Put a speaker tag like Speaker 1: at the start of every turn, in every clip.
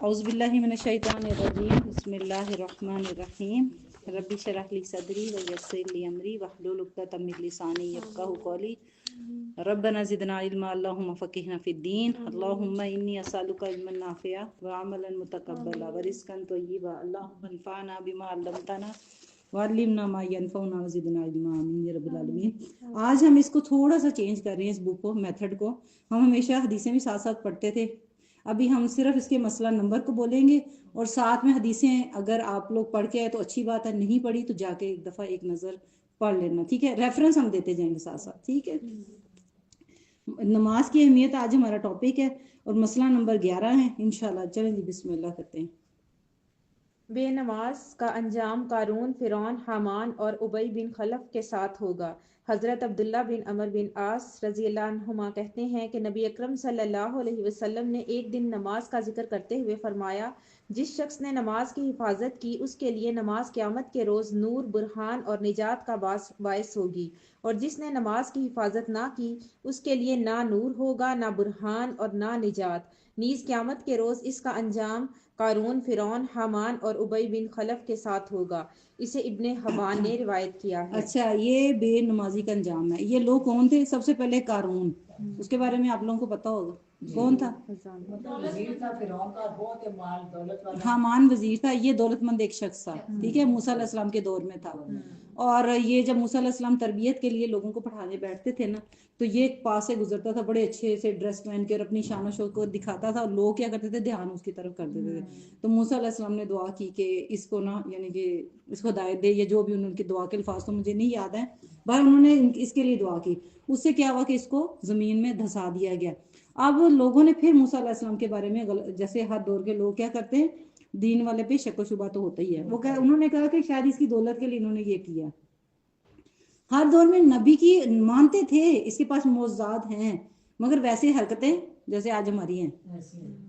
Speaker 1: اعوذ باللہ من الشیطان الرجیم بسم اللہ الرحمن الرحیم رب اشرح لی صدری ویسر لی امری واحلل عقدۃ من لسانی یفقہوا قولی ربنا زدنا علما اللہم فقہنا فی الدین اللہم انی اسألک علما نافعا وعملا متقبلا ورزقا طیبا اللہم انفعنا بما علمتنا وعلمنا ما ينفعنا وزدنا علما آمین یا رب العالمین۔ آج ہم اس کو تھوڑا سا چینج کر رہے ہیں، اس بک کو، میتھڈ کو۔ ہم ہمیشہ حدیثیں بھی ساتھ ساتھ پڑھتے تھے، ابھی ہم صرف اس کے مسئلہ نمبر کو بولیں گے اور ساتھ میں حدیثیں اگر آپ لوگ پڑھ کے آئے تو اچھی بات ہے، نہیں پڑھی تو جا کے ایک دفعہ ایک نظر پڑھ لینا، ٹھیک ہے؟ ریفرنس ہم دیتے جائیں گے ساتھ ساتھ، ٹھیک ہے؟ نماز کی اہمیت آج ہمارا ٹاپک ہے اور مسئلہ نمبر 11 ہے انشاءاللہ۔ چلیں جی بسم اللہ کرتے ہیں۔
Speaker 2: بے نماز کا انجام قارون، فرعون، حامان اور ابی بن خلف کے ساتھ ہوگا۔ حضرت عبداللہ بن عمر بن عاص رضی اللہ عنہما کہتے ہیں کہ نبی اکرم صلی اللہ علیہ وسلم نے ایک دن نماز کا ذکر کرتے ہوئے فرمایا، جس شخص نے نماز کی حفاظت کی اس کے لیے نماز قیامت کے روز نور، برہان اور نجات کا باعث ہوگی، اور جس نے نماز کی حفاظت نہ کی اس کے لیے نہ نور ہوگا، نہ برہان اور نہ نجات۔ نیز قیامت کے روز اس کا انجام قارون، فرعون، حامان اور ابی بن خلف کے ساتھ ہوگا۔ اسے ابن حبان نے روایت کیا ہے۔
Speaker 1: اچھا، یہ بے نمازی کا انجام ہے۔ یہ لوگ کون تھے؟ سب سے پہلے قارون، اس کے بارے میں آپ لوگوں کو پتا ہوگا کون تھا؟
Speaker 3: وزیر تھا فرعون کا، بہت مال دولت والا۔
Speaker 1: حامان وزیر تھا، یہ دولت مند ایک شخص تھا، ٹھیک ہے؟ موسیٰ علیہ السلام کے دور میں تھا، اور یہ جب موسیٰ علیہ السلام تربیت کے لیے لوگوں کو پڑھانے بیٹھتے تھے نا، تو یہ پاس سے گزرتا تھا بڑے اچھے سے ڈریس پہن کے اور اپنی شان و شوکت کو دکھاتا تھا، اور لوگ کیا کرتے تھے؟ دھیان اس کی طرف کر دیتے تھے۔ تو موسیٰ علیہ السلام نے دعا کی کہ اس کو نا، یعنی کہ اس کو ہدایت دے، یا جو بھی انہوں کی دعا کے الفاظ تو مجھے نہیں یاد ہیں، بہر انہوں نے اس کے لیے دعا کی۔ اس سے کیا ہوا کہ اس کو زمین میں دھسا دیا گیا۔ اب لوگوں نے پھر موسیٰ علیہ السلام کے بارے میں جیسے ہر دور کے لوگ کیا کرتے ہیں، دین والے پہ شک و شبہ تو ہوتا ہی ہے، وہ انہوں نے کہا کہ شاید اس کی دولت کے لیے انہوں نے یہ کیا۔ ہر دور میں نبی کی مانتے تھے، اس کے پاس معجزات ہیں، مگر ویسے حرکتیں جیسے آج ہماری ہیں،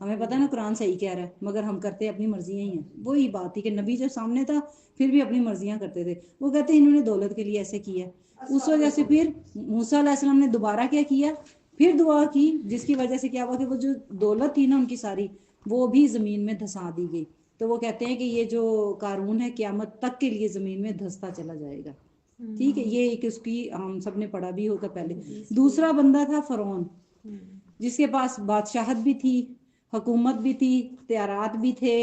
Speaker 1: ہمیں پتہ ہے نا قرآن صحیح کہہ رہا ہے، مگر ہم کرتے اپنی مرضیاں ہی ہیں۔ وہی بات تھی کہ نبی جو سامنے تھا پھر بھی اپنی مرضیاں کرتے تھے۔ وہ کہتے ہیں انہوں نے دولت کے لیے ایسے کیا۔ اس وجہ سے پھر موسیٰ علیہ السلام نے دوبارہ کیا کیا؟ پھر دعا کی، جس کی وجہ سے کیا ہوا کہ وہ جو دولت تھی نا ان کی ساری، وہ بھی زمین میں دھسا دی گئی۔ تو وہ کہتے ہیں کہ یہ جو قارون ہے قیامت تک کے لیے زمین میں دھستا چلا جائے گا، ٹھیک ہے؟ یہ ایک اس کی ہم سب نے پڑھا بھی ہوگا پہلے۔ دوسرا بندہ تھا فرعون، جس کے پاس بادشاہت بھی تھی، حکومت بھی تھی، اختیارات بھی تھے،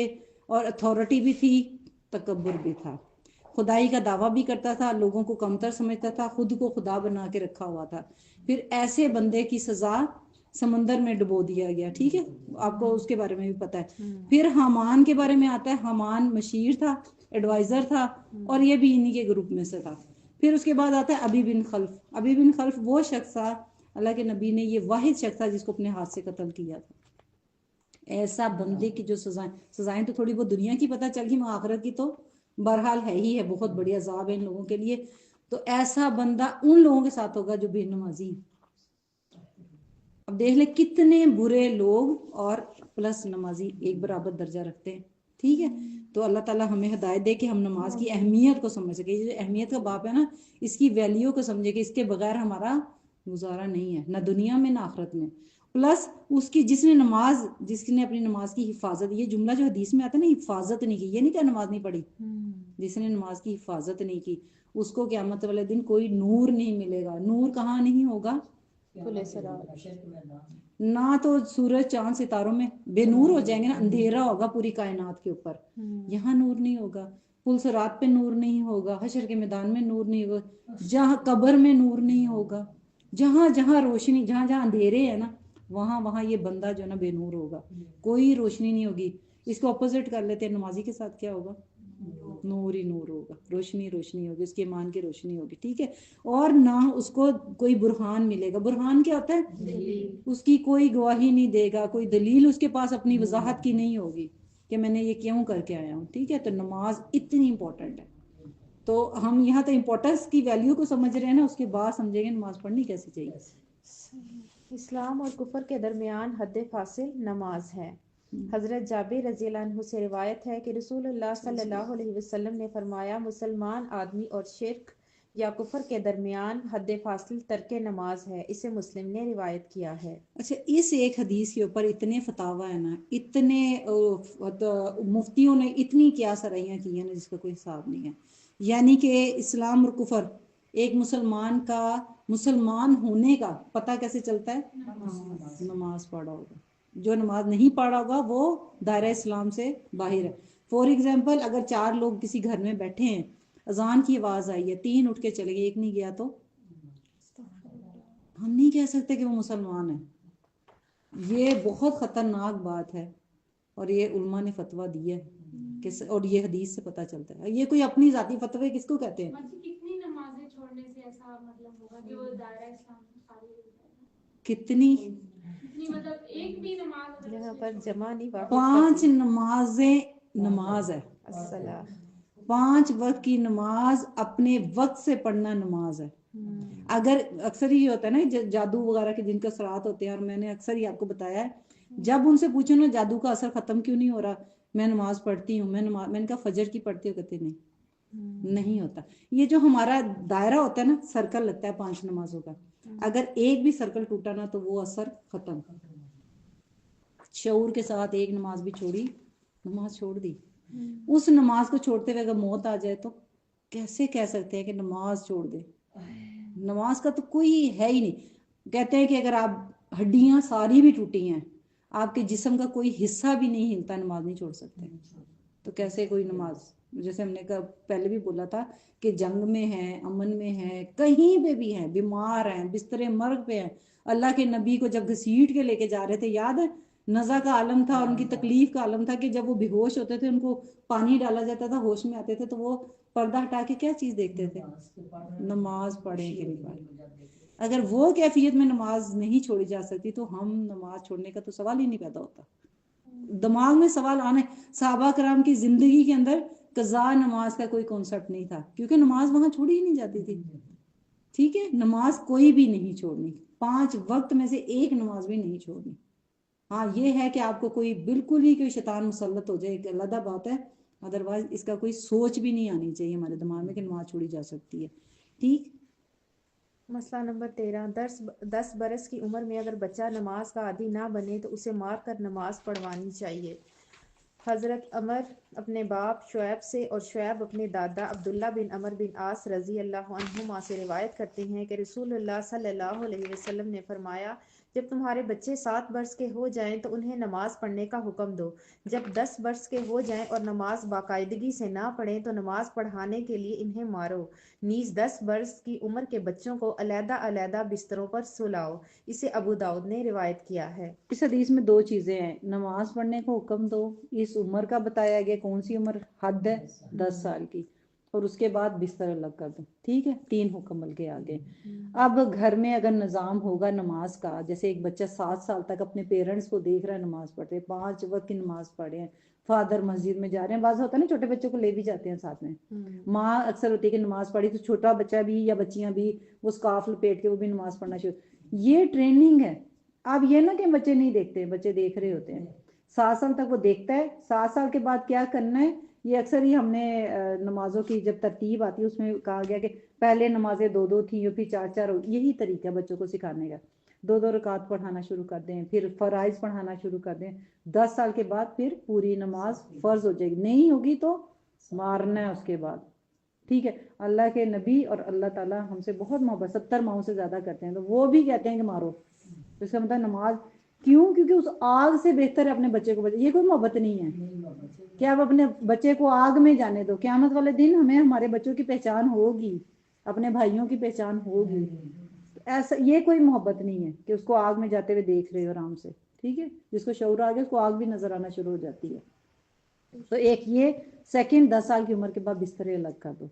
Speaker 1: اور اتھارٹی بھی تھی، تکبر بھی تھا، خدائی کا دعویٰ بھی کرتا تھا، لوگوں کو کمتر سمجھتا تھا، خود کو خدا بنا کے رکھا ہوا تھا۔ پھر ایسے بندے کی سزا سمندر میں ڈبو دیا گیا، ٹھیک ہے؟ آپ کو اس کے بارے میں بھی پتا ہے۔ پھر حامان کے بارے میں آتا ہے، حامان مشیر تھا، ایڈوائزر تھا، اور یہ بھی انہی کے گروپ میں سے تھا۔ پھر اس کے بعد آتا ہے ابی بن خلف۔ ابی بن خلف وہ شخص تھا، اللہ کے نبی نے یہ واحد شخص تھا جس کو اپنے ہاتھ سے قتل کیا تھا۔ ایسا بندے کی جو سزائیں تو تھوڑی بہت دنیا کی پتہ چل گئی، آخرت کی تو بہرحال ہے ہی ہے، بہت بڑی عذاب ہے ان لوگوں کے لیے۔ تو ایسا بندہ ان لوگوں کے ساتھ ہوگا جو بے نمازی۔ اب دیکھ لیں کتنے برے لوگ اور پلس نمازی ایک برابر درجہ رکھتے ہیں، ٹھیک ہے؟ تو اللہ تعالیٰ ہمیں ہدایت دے کہ ہم نماز کی اہمیت کو سمجھ سکیں۔ یہ جو اہمیت کا باپ ہے نا، اس کی ویلیو کو سمجھے کہ اس کے بغیر ہمارا گزارا نہیں ہے، نہ دنیا میں نہ آخرت میں۔ پلس اس کی جس نے اپنی نماز کی حفاظت، یہ جملہ جو حدیث میں آتا ہے نا، حفاظت نہیں کی، یہ نہیں کہ نماز نہیں پڑھی، جس نے نماز کی حفاظت نہیں کی اس کو قیامت والے دن کوئی نور نہیں ملے گا۔ نور کہاں نہیں ہوگا؟ نہ تو سورج چاند ستاروں میں بے نور ہو جائیں گے نا، اندھیرا ہوگا پوری کائنات کے اوپر، یہاں نور نہیں ہوگا۔ پل صراط پہ نور نہیں ہوگا، حشر کے میدان میں نور نہیں ہوگا، جہاں قبر میں نور نہیں ہوگا، جہاں جہاں روشنی، جہاں جہاں اندھیرے ہے نا، وہاں وہاں یہ بندہ جو ہے نا بے نور ہوگا، کوئی روشنی نہیں ہوگی۔ اس کو اپوزٹ کر لیتے ہیں، نمازی کے ساتھ کیا ہوگا؟ نور ہی نور ہوگا، روشنی روشنی ہوگی، اس کے ایمان کی روشنی ہوگی، ٹھیک ہے؟ اور نہ اس کو کوئی برہان ملے گا۔ برہان کیا ہوتا ہے؟ اس کی کوئی گواہی نہیں دے گا، کوئی دلیل اس کے پاس اپنی وضاحت کی نہیں ہوگی کہ میں نے یہ کیوں کر کے آیا ہوں، ٹھیک ہے؟ تو نماز اتنی امپورٹنٹ ہے۔ تو ہم یہاں تو امپورٹنس کی ویلیو کو سمجھ رہے ہیں نا، اس کے بعد سمجھیں گے نماز پڑھنی کیسے چاہیے۔
Speaker 2: اسلام اور کفر کے درمیان حد فاصل نماز ہے۔ حضرت جابر رضی اللہ عنہ سے روایت ہے کہ رسول اللہ صلی اللہ علیہ وسلم نے فرمایا، مسلمان آدمی اور شرک یا کفر کے درمیان حد فاصل ترک نماز ہے، اسے مسلم نے روایت کیا ہے۔
Speaker 1: اچھا، اس ایک حدیث کے اوپر اتنے فتاوی ہیں نا، اتنے مفتیوں نے اتنی کیا سرائیاں کی ہیں نا، جس کا کوئی حساب نہیں ہے۔ یعنی کہ اسلام اور کفر، ایک مسلمان کا مسلمان ہونے کا پتہ کیسے چلتا ہے؟ نماز پڑھا ہوگا۔ جو نماز نہیں پڑھا ہوگا وہ دائرہ اسلام سے باہر ہے۔ فور ایگزامپل، اگر 4 لوگ کسی گھر میں بیٹھے ہیں، اذان کی آواز آئی ہے، 3 اٹھ کے چلے گئے، ایک نہیں گیا، تو ہم نہیں کہہ سکتے کہ وہ مسلمان ہے۔ یہ بہت خطرناک بات ہے، اور یہ علماء نے فتویٰ دیا ہے، اور یہ حدیث سے پتہ چلتا ہے۔ یہ کوئی اپنی ذاتی فتوے کس کو کہتے ہیں؟
Speaker 4: کتنی نمازیں چھوڑنے سے ایسا مطلب ہوگا کہ وہ دائرہ اسلام سے خارج ہو جائے گا؟
Speaker 1: کتنی
Speaker 4: مطلب ایک بھی نماز
Speaker 2: یہاں پر جمع نہیں،
Speaker 1: 5 نمازیں نماز ہے۔
Speaker 2: الصلاۃ
Speaker 1: 5 وقت کی نماز اپنے وقت سے پڑھنا نماز ہے۔ اگر اکثر یہ ہوتا ہے نا جادو وغیرہ کے جن کے اثرات ہوتے ہیں، اور میں نے اکثر ہی آپ کو بتایا ہے، جب ان سے پوچھو نا جادو کا اثر ختم کیوں نہیں ہو رہا، میں نماز پڑھتی ہوں، میں نے کہا فجر کی پڑھتی ہوں، کہتے نہیں ہوتا۔ یہ جو ہمارا دائرہ ہوتا ہے نا، سرکل لگتا ہے 5 نمازوں کا، اگر ایک بھی سرکل ٹوٹا نا تو وہ اثر ختم۔ شعور کے ساتھ ایک نماز بھی چھوڑی، نماز چھوڑ دی۔ اس نماز کو چھوڑتے ہوئے اگر موت آ جائے تو کیسے کہہ سکتے ہیں کہ نماز چھوڑ دے؟ نماز کا تو کوئی ہے ہی نہیں۔ کہتے ہیں کہ اگر آپ ہڈیاں ساری بھی ٹوٹی ہیں، آپ کے جسم کا کوئی حصہ بھی نہیں ہلتا، نماز نہیں چھوڑ سکتے۔ تو کیسے کوئی نماز، جیسے ہم نے پہلے بھی بولا تھا کہ جنگ میں ہیں، امن میں ہیں، کہیں پہ بھی ہیں، بیمار ہیں، بستر مرگ پہ ہیں، اللہ کے نبی کو جب گھسیٹ کے لے کے جا رہے تھے، یاد ہے نزا کا عالم تھا، اور ان کی تکلیف کا عالم تھا کہ جب وہ بے ہوش ہوتے تھے، ان کو پانی ڈالا جاتا تھا، ہوش میں آتے تھے تو وہ پردہ ہٹا کے کیا چیز دیکھتے تھے؟ نماز پڑھیں کہ نہیں پڑھیں۔ اگر وہ کیفیت میں نماز نہیں چھوڑی جا سکتی تو ہم نماز چھوڑنے کا تو سوال ہی نہیں پیدا ہوتا۔ دماغ میں سوال آنے، صحابہ کرام کی زندگی کے اندر قضاء نماز کا کوئی کانسیپٹ نہیں تھا، کیونکہ نماز وہاں چھوڑی ہی نہیں جاتی تھی۔ ٹھیک ہے، نماز کوئی بھی نہیں چھوڑنی، 5 وقت میں سے ایک نماز بھی نہیں چھوڑنی۔ ہاں یہ ہے کہ آپ کو کوئی بالکل ہی کوئی شیطان مسلط ہو جائے، ایک علیحدہ بات ہے، ادروائز اس کا کوئی سوچ بھی نہیں آنی چاہیے ہمارے دماغ میں کہ نماز چھوڑی جا سکتی ہے۔ ٹھیک۔
Speaker 2: مسئلہ نمبر 13، 10 برس کی عمر میں اگر بچہ نماز کا عادی نہ بنے تو اسے مار کر نماز پڑھوانی چاہیے۔ حضرت عمر اپنے باپ شعیب سے اور شعیب اپنے دادا عبداللہ بن عمر بن عاص رضی اللہ عنہما سے روایت کرتے ہیں کہ رسول اللہ صلی اللہ علیہ وسلم نے فرمایا، جب تمہارے بچے 7 برس کے ہو جائیں تو انہیں نماز پڑھنے کا حکم دو، جب 10 برس کے ہو جائیں اور نماز باقاعدگی سے نہ پڑھیں تو نماز پڑھانے کے لیے انہیں مارو، نیز 10 برس کی عمر کے بچوں کو علیحدہ علیحدہ بستروں پر سلاؤ، اسے ابو داؤد نے روایت کیا ہے۔
Speaker 1: اس حدیث میں 2 چیزیں ہیں، نماز پڑھنے کو حکم دو، اس عمر کا بتایا گیا، کون سی عمر حد ہے؟ 10 سال کی، اور اس کے بعد بستر الگ کر دو۔ ٹھیک ہے، 3 حکم مل کے آگے۔ اب گھر میں اگر نظام ہوگا نماز کا، جیسے ایک بچہ 7 سال تک اپنے پیرنٹس کو دیکھ رہا ہے نماز پڑھتے، 5 وقت کی نماز پڑھے ہیں، فادر مسجد میں جا رہے ہیں، بعض ہوتا ہے نا چھوٹے بچوں کو لے بھی جاتے ہیں ساتھ میں، ماں اکثر ہوتی ہے کہ نماز پڑھی تو چھوٹا بچہ بھی یا بچیاں بھی وہ سکارف لپیٹ کے وہ بھی نماز پڑھنا شروع، یہ ٹریننگ ہے۔ اب یہ نا کہ بچے نہیں دیکھتے، بچے دیکھ رہے ہوتے ہیں، 7 سال تک وہ دیکھتا ہے، 7 سال کے بعد کیا کرنا ہے، یہ اکثر ہی ہم نے نمازوں کی جب ترتیب آتی ہے اس میں کہا گیا کہ پہلے نمازیں 2 تھیں پھر 4 ہو، یہی طریقہ ہے بچوں کو سکھانے کا، 2 رکعت پڑھانا شروع کر دیں، پھر فرائض پڑھانا شروع کر دیں، 10 سال کے بعد پھر پوری نماز فرض ہو جائے گی، نہیں ہوگی تو مارنا ہے اس کے بعد۔ ٹھیک ہے، اللہ کے نبی اور اللہ تعالیٰ ہم سے بہت محبت 70 ماہوں سے زیادہ کرتے ہیں، تو وہ بھی کہتے ہیں کہ مارو، اس کا مطلب نماز کیوں، کیونکہ اس آگ سے بہتر ہے اپنے بچے کو بچے، یہ کوئی محبت نہیں ہے کہ آپ اپنے بچے کو آگ میں جانے دو، قیامت والے دن ہمیں ہمارے بچوں کی پہچان ہوگی، اپنے بھائیوں کی پہچان ہوگی، ایسا یہ کوئی محبت نہیں ہے کہ اس کو آگ میں جاتے ہوئے دیکھ رہے ہو آرام سے۔ ٹھیک ہے، جس کو شعور آ گیا اس کو آگ بھی نظر آنا شروع ہو جاتی ہے۔ تو ایک یہ سیکنڈ، 10 سال کی عمر کے بعد بسترے الگ کر دو۔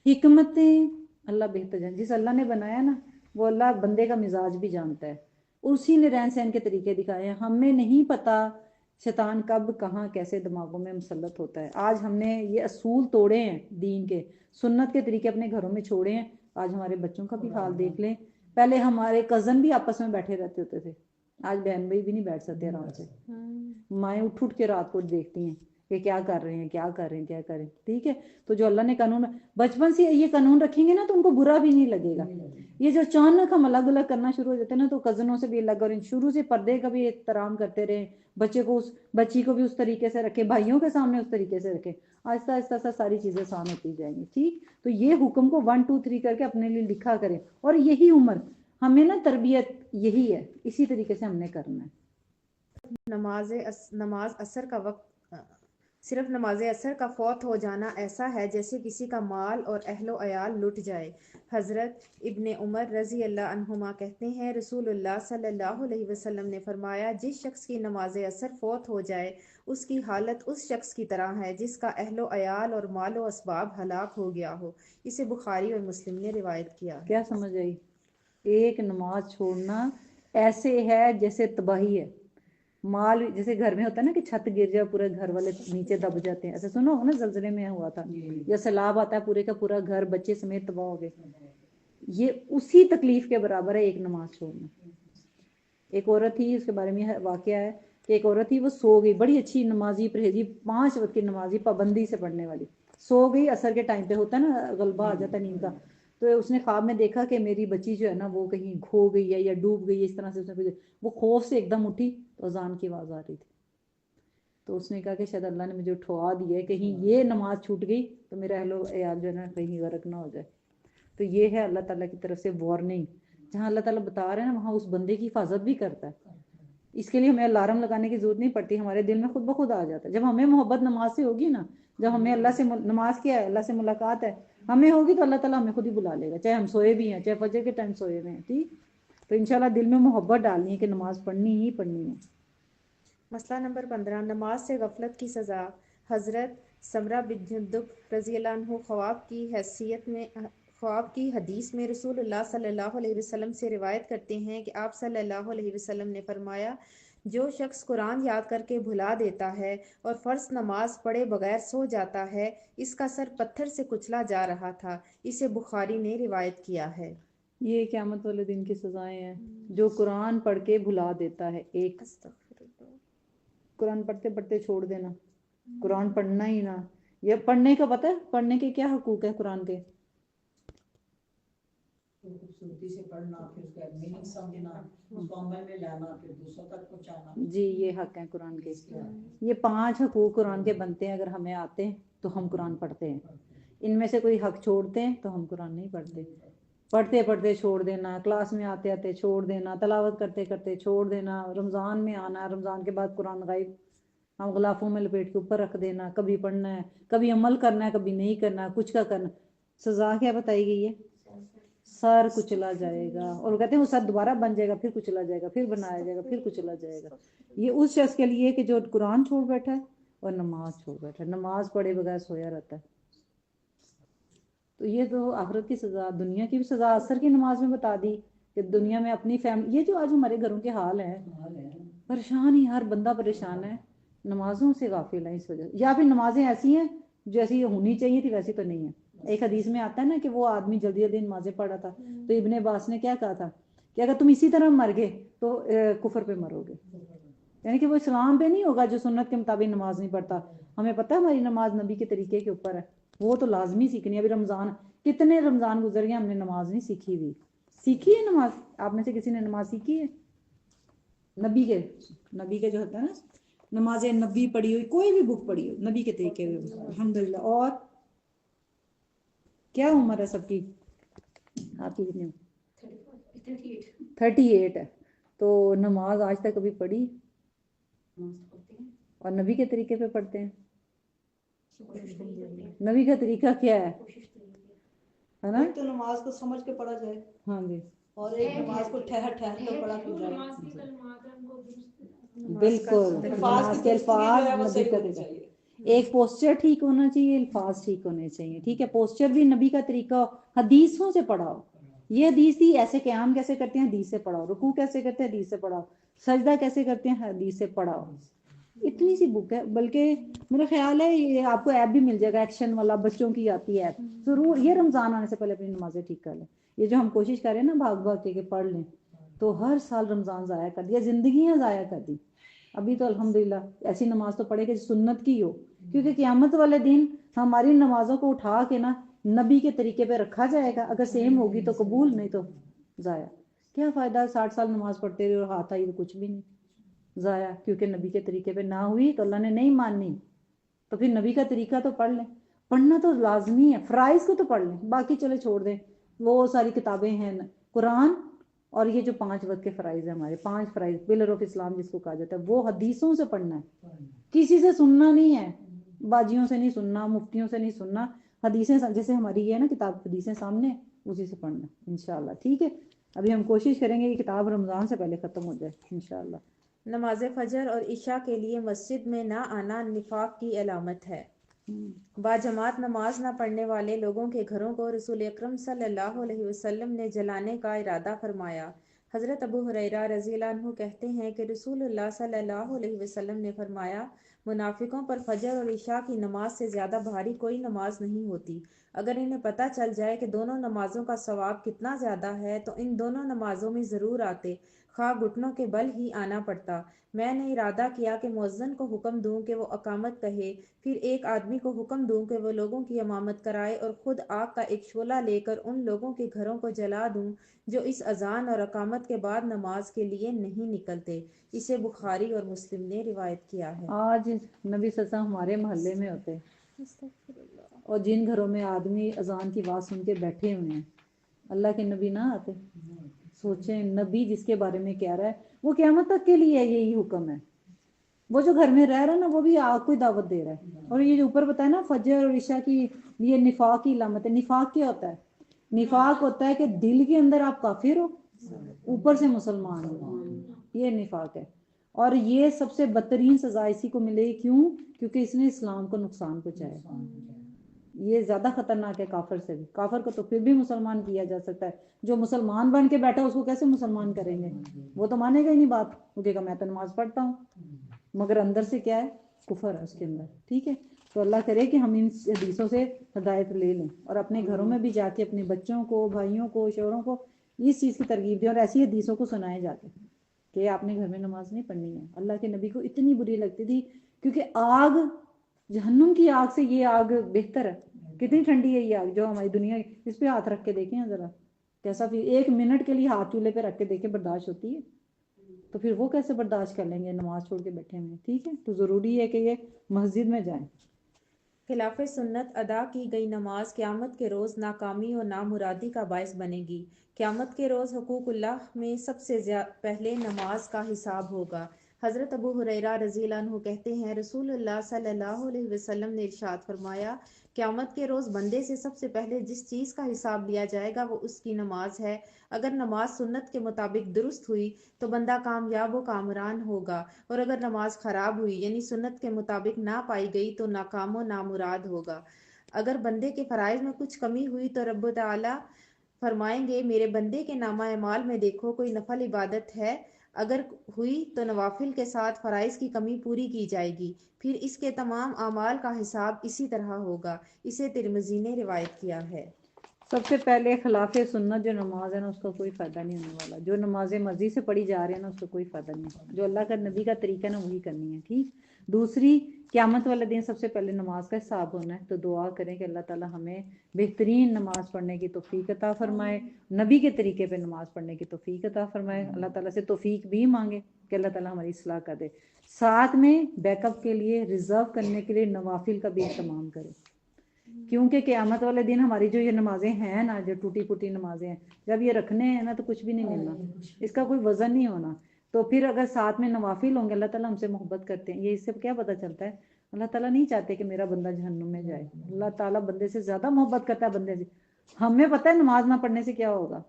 Speaker 1: حکمتیں اللہ بہتر جانتا، جس اللہ نے بنایا نا وہ اللہ بندے کا مزاج بھی جانتا ہے، اسی نے رہن سہن کے طریقے دکھائے ہیں، ہمیں نہیں پتا شیطان کب کہاں کیسے دماغوں میں مسلط ہوتا ہے۔ آج ہم نے یہ اصول توڑے ہیں دین کے، سنت کے طریقے اپنے گھروں میں چھوڑے ہیں، آج ہمارے بچوں کا بھی حال دیکھ لیں۔ پہلے ہمارے کزن بھی آپس میں بیٹھے رہتے ہوتے تھے، آج بہن بھائی بھی نہیں بیٹھ سکتے آرام سے، مائیں اٹھ کے رات کو دیکھتی ہیں کہ کیا کر رہے ہیں کیا کر رہے ہیں کیا کریں. ٹھیک ہے. تو جو اللہ نے قانون بچپن سے یہ قانون رکھیں گے نا تو ان کو برا بھی نہیں لگے گا. یہ جو اچانک ہم الگ الگ کرنا شروع ہو جاتے ہیں نا تو کزنوں سے بھی الگ, اور شروع سے پردے کا بھی احترام کرتے رہے, بچی کو بھی اس طریقے سے رکھے, بھائیوں کے سامنے اس طریقے سے رکھے, آہستہ آہستہ ساری چیزیں آسان ہوتی جائیں گی. ٹھیک. تو یہ حکم کو 1 2 3 کر کے اپنے لیے لکھا کریں, اور یہی عمر ہمیں نا تربیت یہی ہے, اسی طریقے سے ہم نے کرنا ہے.
Speaker 2: نماز اثر کا وقت صرف نماز اثر کا فوت ہو جانا ایسا ہے جیسے کسی کا مال اور اہل و عیال لٹ جائے. حضرت ابن عمر رضی اللہ عنہما کہتے ہیں رسول اللہ صلی اللہ علیہ وسلم نے فرمایا جس شخص کی نماز اثر فوت ہو جائے اس کی حالت اس شخص کی طرح ہے جس کا اہل و عیال اور مال و اسباب ہلاک ہو گیا ہو. اسے بخاری اور مسلم نے روایت کیا.
Speaker 1: کیا سمجھ آئی؟ ایک نماز چھوڑنا ایسے ہے جیسے تباہی ہے. مال جیسے گھر میں ہوتا ہے نا کہ چھت گر جائے پورے گھر والے نیچے دب جاتے ہیں, ایسے سنا ہوگا نا زلزلے میں ہوا تھا, یا سیلاب آتا ہے پورے کا پورا گھر بچے سمیت تباہ ہو گئے. یہ اسی تکلیف کے برابر ہے ایک نماز چھوڑنا. ایک عورت تھی, اس کے بارے میں واقعہ ہے کہ ایک عورت تھی, وہ سو گئی, بڑی اچھی نمازی پرہیزی 5 وقت کی نمازی پابندی سے پڑھنے والی, سو گئی. اثر کے ٹائم پہ ہوتا ہے نا غلبہ آ جاتا ہے نیند کا, تو اس نے خواب میں دیکھا کہ میری بچی جو ہے نا وہ کہیں کھو گئی ہے یا ڈوب گئی ہے, اس طرح سے اس نے وہ خوف سے ایک دم اٹھی تو اذان کی آواز آ رہی تھی. تو اس نے کہا کہ شاید اللہ نے مجھے اٹھوا دیا ہے, کہیں یہ نماز چھوٹ گئی تو میرا اہل و عیال جو ہے نا کہیں غرق نہ ہو جائے. تو یہ ہے اللہ تعالیٰ کی طرف سے وارننگ. جہاں اللہ تعالیٰ بتا رہے ہیں نا وہاں اس بندے کی حفاظت بھی کرتا ہے. اس کے لیے ہمیں الارم لگانے کی ضرورت نہیں پڑتی, ہمارے دل میں خود بخود آ جاتا ہے. جب ہمیں محبت نماز سے ہوگی نا, جب ہمیں اللہ سے نماز کیا ہے, اللہ سے ملاقات ہے ہمیں ہوگی, تو اللہ تعالیٰ ہمیں خود ہی بلا لے گا, چاہے ہم سوئے بھی ہیں, چاہے فجر کے ٹائم سوئے ہوئے ہیں. ٹھیک. تو انشاءاللہ دل میں محبت ڈالنی ہے کہ نماز پڑھنی ہی پڑھنی ہے.
Speaker 2: مسئلہ نمبر 15 نماز سے غفلت کی سزا. حضرت سمرہ بن جندب رضی اللہ عنہ خواب کی حدیث میں رسول اللہ صلی اللہ علیہ وسلم سے روایت کرتے ہیں کہ آپ صلی اللہ علیہ وسلم نے فرمایا جو شخص قرآن یاد کر کے بھلا دیتا ہے اور فرض نماز پڑھے بغیر سو جاتا ہے اس کا سر پتھر سے کچلا جا رہا تھا. اسے بخاری نے روایت کیا ہے.
Speaker 1: یہ قیامت والے دن کی سزائیں ہیں. جو قرآن پڑھ کے بھلا دیتا ہے, ایک قرآن پڑھتے پڑھتے چھوڑ دینا, قرآن پڑھنا ہی نہ. یہ پڑھنے کا پتہ ہے پڑھنے کے کیا حقوق ہے قرآن کے؟
Speaker 3: خوبصورتی سے پڑھنا, پھر اس کا میننگ سمجھنا, اس کو عمل میں لانا, پھر دوسروں تک پہنچانا.
Speaker 1: جی یہ حق ہیں قرآن کے. یہ 5 حقوق قرآن کے بنتے ہیں. اگر ہمیں آتے ہیں تو ہم قرآن پڑھتے ہیں. ان میں سے کوئی حق چھوڑتے ہیں تو ہم قرآن نہیں پڑھتے. پڑھتے پڑھتے چھوڑ دینا, کلاس میں آتے آتے چھوڑ دینا, تلاوت کرتے کرتے چھوڑ دینا, رمضان میں آنا, رمضان کے بعد قرآن غائب, ہم غلافوں میں لپیٹ کے اوپر رکھ دینا, کبھی پڑھنا ہے کبھی عمل کرنا ہے کبھی نہیں کرنا, کچھ کا کرنا. سزا کیا بتائی گئی ہے؟ سر کچلا جائے گا. اور کہتے ہیں وہ سر دوبارہ بن جائے گا, پھر کچلا جائے گا, پھر بنایا جائے گا, پھر کچلا جائے گا. یہ اس شخص کے لیے کہ جو قرآن چھوڑ بیٹھا ہے اور نماز چھوڑ بیٹھا ہے, نماز پڑھے بغیر سویا رہتا ہے. تو یہ تو آخرت کی سزا. دنیا کی بھی سزا عصر کی نماز میں بتا دی کہ دنیا میں اپنی فیملی, یہ جو آج ہمارے گھروں کے حال ہے, پریشان ہی ہر بندہ پریشان ہے, نمازوں سے غافل ہے اس وجہ سے. یا پھر نمازیں ایسی ہیں جیسی ہونی چاہیے تھی ویسی تو نہیں ہے. ایک حدیث میں آتا ہے نا کہ وہ آدمی جلدی جلدی نمازیں پڑھا تھا, تو ابن عباس نے کیا کہا تھا کہ اگر تم اسی طرح مر گئے تو کفر پہ مرو گے. یعنی کہ وہ اسلام پہ نہیں ہوگا جو سنت کے مطابق نماز نہیں پڑھتا. ہمیں پتہ ہے ہماری نماز نبی کے طریقے کے اوپر ہے, وہ تو لازمی سیکھنی ہے. ابھی رمضان, کتنے رمضان گزر گئے ہم نے نماز نہیں سیکھی ہوئی. سیکھی ہے نماز؟ آپ میں سے کسی نے نماز سیکھی ہے؟ نبی کے جو ہوتا ہے نا نماز نبی پڑھی ہوئی, کوئی بھی بک پڑھی ہو نبی کے طریقے ہوئے الحمدللہ. اور کیا عمر ہے سب کی؟ آپ کی کتنی؟ 38 ہے. تو نماز آج تک کبھی پڑھی؟ اور نبی کے طریقے پہ پڑھتے ہیں. نبی کا طریقہ کیا ہے نا؟
Speaker 5: تو نماز کو سمجھ کے پڑھا جائے,
Speaker 1: ہاں جی,
Speaker 5: اور ایک نماز کو ٹھہر ٹھہر کر پڑھا جائے.
Speaker 1: بالکل. نماز کے الفاظ نبی کا طریقہ, ایک پوسچر ٹھیک ہونا چاہیے, الفاظ ٹھیک ہونے چاہیے. ٹھیک ہے, پوسچر بھی نبی کا طریقہ ہو, حدیثوں سے پڑھاؤ. یہ حدیث تھی, ایسے قیام کیسے کرتے ہیں حدیث سے پڑھاؤ, رکوع کیسے کرتے ہیں حدیث سے پڑھاؤ, سجدہ کیسے کرتے ہیں حدیث سے پڑھاؤ. اتنی سی بک ہے, بلکہ میرا خیال ہے یہ آپ کو ایپ بھی مل جائے گا, ایکشن والا, بچوں کی آتی ہے ایپ. ضرور یہ رمضان آنے سے پہلے اپنی نمازیں ٹھیک کر لیں. یہ جو ہم کوشش کریں نا بھاگ بھاگ کے کہ پڑھ لیں, تو ہر سال رمضان ضائع کر دیا, زندگیاں ضائع کر دی. ابھی تو الحمدللہ ایسی نماز تو پڑھے کہ سنت کی ہو، کیونکہ قیامت والے دن ہماری نمازوں کو اٹھا کے نا نبی کے طریقے پہ رکھا جائے گا، اگر سیم ہوگی تو قبول، نہیں تو ضائع۔ کیا فائدہ 60 سال نماز پڑھتے رہے اور ہاتھ آئی تو کچھ بھی نہیں، ضائع، کیونکہ نبی کے طریقے پہ نہ ہوئی تو اللہ نے نہیں ماننی۔ تو پھر نبی کا طریقہ تو پڑھ لیں، پڑھنا تو لازمی ہے، فرائض کو تو پڑھ لیں، باقی چلے چھوڑ دیں، وہ ساری کتابیں ہیں قرآن اور یہ جو 5 وقت کے فرائض ہیں ہمارے 5 فرائض پلر آف اسلام جس کو کہا جاتا ہے، وہ حدیثوں سے پڑھنا ہے، کسی سے سننا نہیں ہے، باجیوں سے نہیں سننا، مفتیوں سے نہیں سننا، حدیثیں جیسے ہماری یہ ہے نا کتاب حدیثیں سامنے اسی سے پڑھنا انشاءاللہ، ٹھیک ہے۔ ابھی ہم کوشش کریں گے یہ کتاب رمضان سے پہلے ختم ہو جائے انشاءاللہ۔
Speaker 2: نماز فجر اور عشاء کے لیے مسجد میں نہ آنا نفاق کی علامت ہے۔ باجماعت نماز نہ پڑھنے والے لوگوں کے گھروں کو رسول اکرم صلی اللہ علیہ وسلم نے جلانے کا ارادہ فرمایا۔ حضرت ابو ہریرہ رضی اللہ عنہ کہتے ہیں کہ رسول اللہ صلی اللہ علیہ وسلم نے فرمایا، منافقوں پر فجر اور عشاء کی نماز سے زیادہ بھاری کوئی نماز نہیں ہوتی۔ اگر انہیں پتہ چل جائے کہ دونوں نمازوں کا ثواب کتنا زیادہ ہے تو ان دونوں نمازوں میں ضرور آتے، خواہ گھٹنوں کے بل ہی آنا پڑتا۔ میں نے ارادہ کیا کہ مؤذن کو حکم دوں کہ وہ اقامت کہے، پھر ایک آدمی کو حکم دوں کہ وہ لوگوں کی امامت کرائے، اور خود آگ کا ایک شعلہ لے کر ان لوگوں کے گھروں کو جلا دوں جو اس اذان اور اقامت کے بعد نماز کے لیے نہیں نکلتے۔ اسے بخاری اور مسلم نے روایت کیا ہے۔
Speaker 1: آج نبی صلی اللہ علیہ وسلم ہمارے محلے میں ہوتے اور جن گھروں میں آدمی اذان کی آواز سن کے بیٹھے ہوئے ہیں، اللہ کے نبی نہ آتے؟ سوچیں، نبی جس کے بارے میں کہہ رہا ہے وہ قیامت تک کے لیے یہی حکم ہے، وہ جو گھر میں رہ رہا ہے نا وہ بھی آگ کو دعوت دے رہا ہے۔ اور یہ جو اوپر بتایا نا فجر اور عشاء کی، یہ نفاق کی علامت ہے۔ نفاق کیا ہوتا ہے؟ نفاق ہوتا ہے کہ دل کے اندر آپ کافر ہو، اوپر سے مسلمان ہو، یہ نفاق ہے۔ اور یہ سب سے بدترین سزا اسی کو ملے گی، کیوں؟ کیونکہ اس نے اسلام کو نقصان پہنچایا۔ یہ زیادہ خطرناک ہے کافر سے بھی۔ کافر کو تو پھر بھی مسلمان کیا جا سکتا ہے، جو مسلمان بن کے بیٹھا اس کو کیسے مسلمان کریں گے؟ وہ تو مانے گا ہی نہیں بات، وہ کہے گا میں تو نماز پڑھتا ہوں، مگر اندر سے کیا ہے؟ کفر ہے اس کے اندر، ٹھیک ہے۔ تو اللہ کرے کہ ہم ان حدیثوں سے ہدایت لے لیں اور اپنے گھروں میں بھی جا کے اپنے بچوں کو، بھائیوں کو، شوہروں کو اس چیز کی ترغیب دیں اور ایسی حدیثوں کو سنائے جاتے کہ آپ نے گھر میں نماز نہیں پڑھنی ہے۔ اللہ کے نبی کو اتنی بری لگتی تھی، کیونکہ آگ، جہنم کی آگ سے یہ آگ بہتر ہے۔ کتنی ٹھنڈی ہے یہ آگ جو ہماری دنیا، اس پہ ہاتھ رکھ کے دیکھیں ذرا کیسا، پھر 1 منٹ کے لیے ہاتھ چولہے پہ رکھ کے دیکھیں برداشت ہوتی ہے؟ تو پھر وہ کیسے برداشت کر لیں گے نماز چھوڑ کے بیٹھے ہوئے، ٹھیک ہے۔ تو ضروری ہے کہ یہ مسجد میں جائیں۔
Speaker 2: خلاف سنت ادا کی گئی نماز قیامت کے روز ناکامی اور نامرادی کا باعث بنے گی۔ قیامت کے روز حقوق اللہ میں سب سے پہلے نماز کا حساب ہوگا۔ حضرت ابو ہریرہ رضی اللہ عنہ کہتے ہیں، رسول اللہ صلی اللہ علیہ وسلم نے ارشاد فرمایا، قیامت کے روز بندے سے سب سے پہلے جس چیز کا حساب لیا جائے گا وہ اس کی نماز ہے۔ اگر نماز سنت کے مطابق درست ہوئی تو بندہ کامیاب و کامران ہوگا، اور اگر نماز خراب ہوئی یعنی سنت کے مطابق نہ پائی گئی تو ناکام و نامراد ہوگا۔ اگر بندے کے فرائض میں کچھ کمی ہوئی تو رب تعالیٰ فرمائیں گے، میرے بندے کے نامہ اعمال میں دیکھو کوئی نفل عبادت ہے؟ اگر ہوئی تو نوافل کے ساتھ فرائض کی کمی پوری کی جائے گی، پھر اس کے تمام اعمال کا حساب اسی طرح ہوگا۔ اسے ترمذی نے روایت کیا ہے۔
Speaker 1: سب سے پہلے خلاف سنت جو نماز ہے نا اس کا کوئی فائدہ نہیں ہونے والا۔ جو نمازیں مرضی سے پڑھی جا رہے ہیں نا اس کا کوئی فائدہ نہیں ہے۔ جو اللہ کا نبی کا طریقہ ہے نا وہی کرنی ہے، ٹھیک۔ دوسری، قیامت والے دن سب سے پہلے نماز کا حساب ہونا ہے، تو دعا کریں کہ اللہ تعالی ہمیں بہترین نماز پڑھنے کی توفیق عطا فرمائے، نبی کے طریقے پہ نماز پڑھنے کی توفیق عطا فرمائے۔ اللہ تعالیٰ سے توفیق بھی مانگے کہ اللہ تعالیٰ ہماری اصلاح کر دے، ساتھ میں بیک اپ کے لیے، ریزرو کرنے کے لیے نوافل کا بھی اہتمام کرے، کیونکہ قیامت والے دن ہماری جو یہ نمازیں ہیں نا، جو ٹوٹی پھوٹی نمازیں ہیں، جب یہ رکھنے ہیں نا تو کچھ بھی نہیں ملنا، اس کا کوئی وزن نہیں ہونا۔ تو پھر اگر ساتھ میں نوافل ہوں گے، اللہ تعالیٰ ہم سے محبت کرتے ہیں۔ یہ اس سے کیا پتہ چلتا ہے؟ اللہ تعالیٰ نہیں چاہتے کہ میرا بندہ جہنم میں جائے۔ اللہ تعالیٰ بندے سے زیادہ محبت کرتا ہے بندے سے۔ ہمیں پتہ ہے نماز نہ پڑھنے سے کیا ہوگا،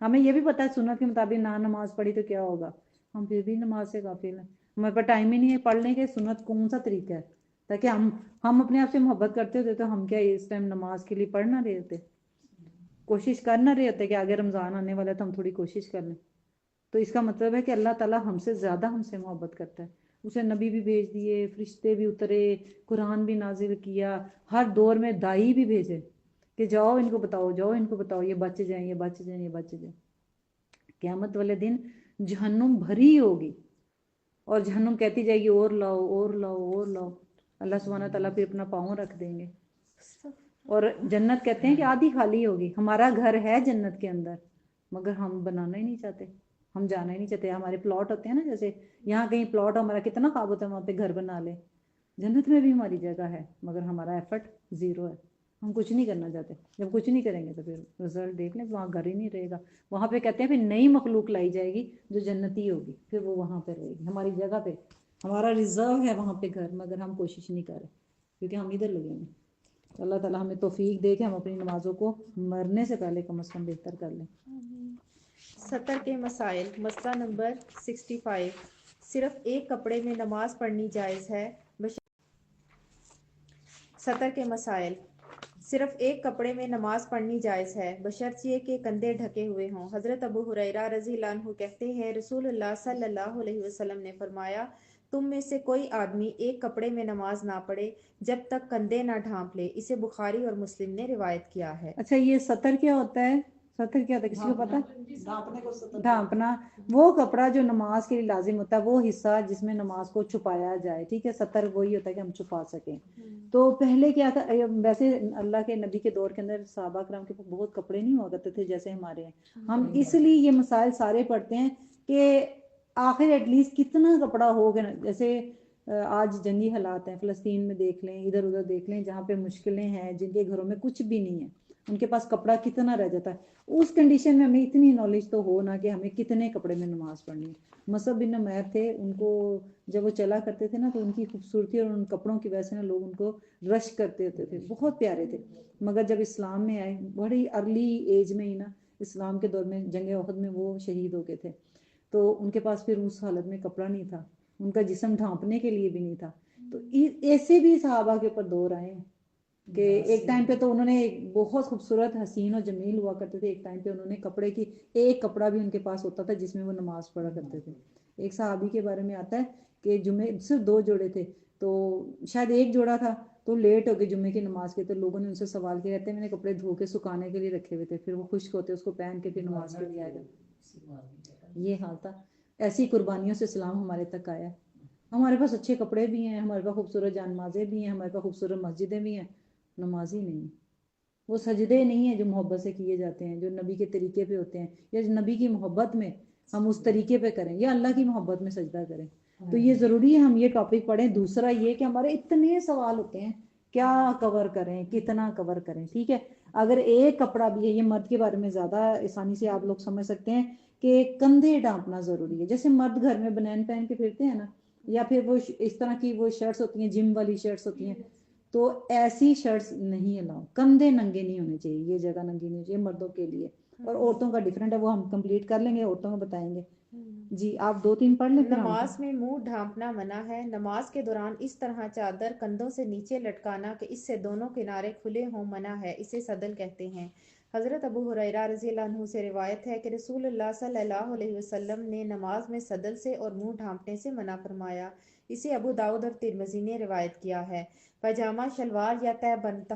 Speaker 1: ہمیں یہ بھی پتہ ہے سنت کے مطابق نہ نماز پڑھی تو کیا ہوگا، ہم پھر بھی نماز سے غافل ہیں۔ ہمارے پاس ٹائم ہی نہیں ہے پڑھ لیں کہ سنت کون سا طریقہ ہے، تاکہ ہم اپنے آپ سے محبت کرتے ہوتے تو ہم کیا اس ٹائم نماز کے لیے پڑھ نہ رہے ہوتے، کوشش کر نہ رہے ہوتے کہ آگے رمضان آنے والا ہے تو ہم تھوڑی کوشش کر لیں۔ تو اس کا مطلب ہے کہ اللہ تعالیٰ ہم سے زیادہ ہم سے محبت کرتا ہے۔ اسے نبی بھی بھیج دیے، فرشتے بھی اترے، قرآن بھی نازل کیا، ہر دور میں دائی بھی بھیجے کہ جاؤ ان کو بتاؤ، جاؤ ان کو بتاؤ، یہ بچ جائیں، یہ بچ جائیں، یہ بچ جائیں۔ قیامت والے دن جہنم بھری ہوگی، اور جہنم کہتی جائے گی اور لاؤ اور لاؤ اور لاؤ. اللہ سبحانہ تعالیٰ پھر اپنا پاؤں رکھ دیں گے. اور جنت کہتے ہیں کہ آدھی خالی ہوگی. ہمارا گھر ہے جنت کے اندر مگر ہم بنانا ہی نہیں چاہتے, ہم جانا ہی نہیں چاہتے. ہمارے پلاٹ ہوتے ہیں نا, جیسے یہاں کہیں پلاٹ ہمارا کتنا خواب ہوتا ہے وہاں پہ گھر بنا لیں. جنت میں بھی ہماری جگہ ہے مگر ہمارا ایفرٹ زیرو ہے, ہم کچھ نہیں کرنا چاہتے. جب کچھ نہیں کریں گے تو پھر رزلٹ دیکھ لیں, وہاں گھر ہی نہیں رہے گا. وہاں پہ کہتے ہیں پھر نئی مخلوق لائی جائے گی جو جنتی ہوگی, پھر وہ وہاں پہ رہے گی ہماری جگہ پہ. ہمارا ریزرو ہے وہاں پہ گھر مگر ہم کوشش نہیں کر رہے کیونکہ ہم ادھر لگے ہیں. اللہ تعالیٰ ہمیں توفیق دے کہ ہم اپنی نمازوں کو مرنے سے پہلے کم از کم بہتر کر لیں.
Speaker 2: سطر کے مسائل. مسئلہ نمبر 65. صرف ایک کپڑے میں نماز پڑھنی جائز ہے. سطر کے مسائل. صرف ایک کپڑے میں نماز پڑھنی جائز ہے بشرط یہ کہ کندھے ڈھکے ہوئے ہوں. حضرت ابو ہریرہ رضی اللہ عنہ کہتے ہیں رسول اللہ صلی اللہ علیہ وسلم نے فرمایا تم میں سے کوئی آدمی ایک کپڑے میں نماز نہ پڑھے جب تک کندھے نہ ڈھانپ لے. اسے بخاری اور مسلم نے روایت کیا ہے.
Speaker 1: اچھا یہ سطر کیا ہوتا ہے؟ سطر کیا ہوتا ہے کسی کو پتا؟
Speaker 3: ڈھانپنے کو سطر
Speaker 1: ڈھانپنا, وہ کپڑا جو نماز کے لیے لازم ہوتا ہے, وہ حصہ جس میں نماز کو چھپایا جائے. ٹھیک ہے, سطر وہی ہوتا ہے کہ ہم چھپا سکیں. تو پہلے کیا تھا, ویسے اللہ کے نبی کے دور کے اندر صحابہ کرام کے پاس بہت کپڑے نہیں ہوا کرتے تھے جیسے ہمارے ہیں. ہم اس لیے یہ مسائل سارے پڑھتے ہیں کہ آخر ایٹ لیسٹ کتنا کپڑا ہوگا. جیسے آج جنگی حالات ہیں, فلسطین میں دیکھ لیں, ادھر ادھر دیکھ لیں, جہاں پہ مشکلیں ہیں, جن کے گھروں میں کچھ بھی نہیں ہے, ان کے پاس کپڑا کتنا رہ جاتا ہے. اس کنڈیشن میں ہمیں اتنی نالج تو ہو نا کہ ہمیں کتنے کپڑے میں نماز پڑھنی ہے. مصعب بن عمیر تھے, ان کو جب وہ چلا کرتے تھے نا تو ان کی خوبصورتی اور ان کپڑوں کی وجہ سے نا لوگ ان کو رش کرتے ہوتے تھے, بہت پیارے تھے. مگر جب اسلام میں آئے بڑی ارلی ایج میں ہی نا, اسلام کے دور میں جنگ احد میں وہ شہید ہو گئے تھے, تو ان کے پاس پھر اس حالت میں کپڑا نہیں تھا, ان کا جسم ڈھانپنے کے لیے بھی نہیں تھا. تو ایسے بھی صحابہ کے اوپر دور آئے ہیں کہ ایک ٹائم پہ تو انہوں نے بہت خوبصورت حسین و جمیل ہوا کرتے تھے, ایک ٹائم پہ انہوں نے کپڑے کی ایک کپڑا بھی ان کے پاس ہوتا تھا جس میں وہ نماز پڑھا کرتے تھے. ایک صحابی کے بارے میں آتا ہے کہ جمعے صرف 2 جوڑے تھے, تو شاید ایک جوڑا تھا, تو لیٹ ہو گئے جمعے کی نماز کے, تو لوگوں نے ان سے سوال کیا, کہتے ہیں میں نے کپڑے دھو کے سکھانے کے لیے رکھے ہوئے تھے, پھر وہ خشک ہوتے اس کو پہن کے پھر نماز کے لیے آئے گا. یہ حال تھا. ایسی قربانیوں سے اسلام ہمارے تک آیا. ہمارے پاس اچھے کپڑے بھی ہیں, ہمارے پاس خوبصورت جانمازیں بھی ہیں, ہمارے پاس خوبصورت مسجدیں بھی ہیں, نماز ہی نہیں. وہ سجدے نہیں ہیں جو محبت سے کیے جاتے ہیں, جو نبی کے طریقے پہ ہوتے ہیں, یا نبی کی محبت میں ہم اس طریقے پہ کریں, یا اللہ کی محبت میں سجدہ کریں. تو یہ ضروری ہے ہم یہ ٹاپک پڑھیں. دوسرا یہ کہ ہمارے اتنے سوال ہوتے ہیں, کیا کور کریں, کتنا کور کریں. ٹھیک ہے, اگر ایک کپڑا بھی ہے, یہ مرد کے بارے میں زیادہ آسانی سے آپ لوگ سمجھ سکتے ہیں کہ کندھے ڈھانپنا ضروری ہے. جیسے مرد گھر میں بنین پہن کے پھرتے ہیں نا, یا پھر وہ اس طرح کی وہ شرٹس ہوتی ہیں, جم والی شرٹس ہوتی ہیں, تو ایسی شرٹس نہیں الاؤ. کندھے ننگے نہیں ہونے چاہیے, یہ جگہ ننگی نہیں ہونی چاہیے مردوں کے لیے. اور عورتوں کا ڈیفرنٹ ہے, وہ ہم کمپلیٹ کر لیں گے, عورتوں کو بتائیں گے. جی آپ 2-3 پڑھ لیں.
Speaker 2: نماز میں منہ ڈھانپنا منع ہے. نماز کے دوران اس طرح چادر کندھوں سے نیچے لٹکانا کہ اس سے دونوں کنارے کھلے ہوں منع ہے. اسے صدل کہتے ہیں. حضرت ابو ہریرہ رضی اللہ عنہ سے روایت ہے کہ رسول اللہ صلی اللہ علیہ وسلم نے نماز میں صدل سے اور منہ ڈھانپنے سے منع فرمایا. اسے ابو داؤد اور ترمذی نے روایت کیا ہے. پاجامہ شلوار یا تہہ بند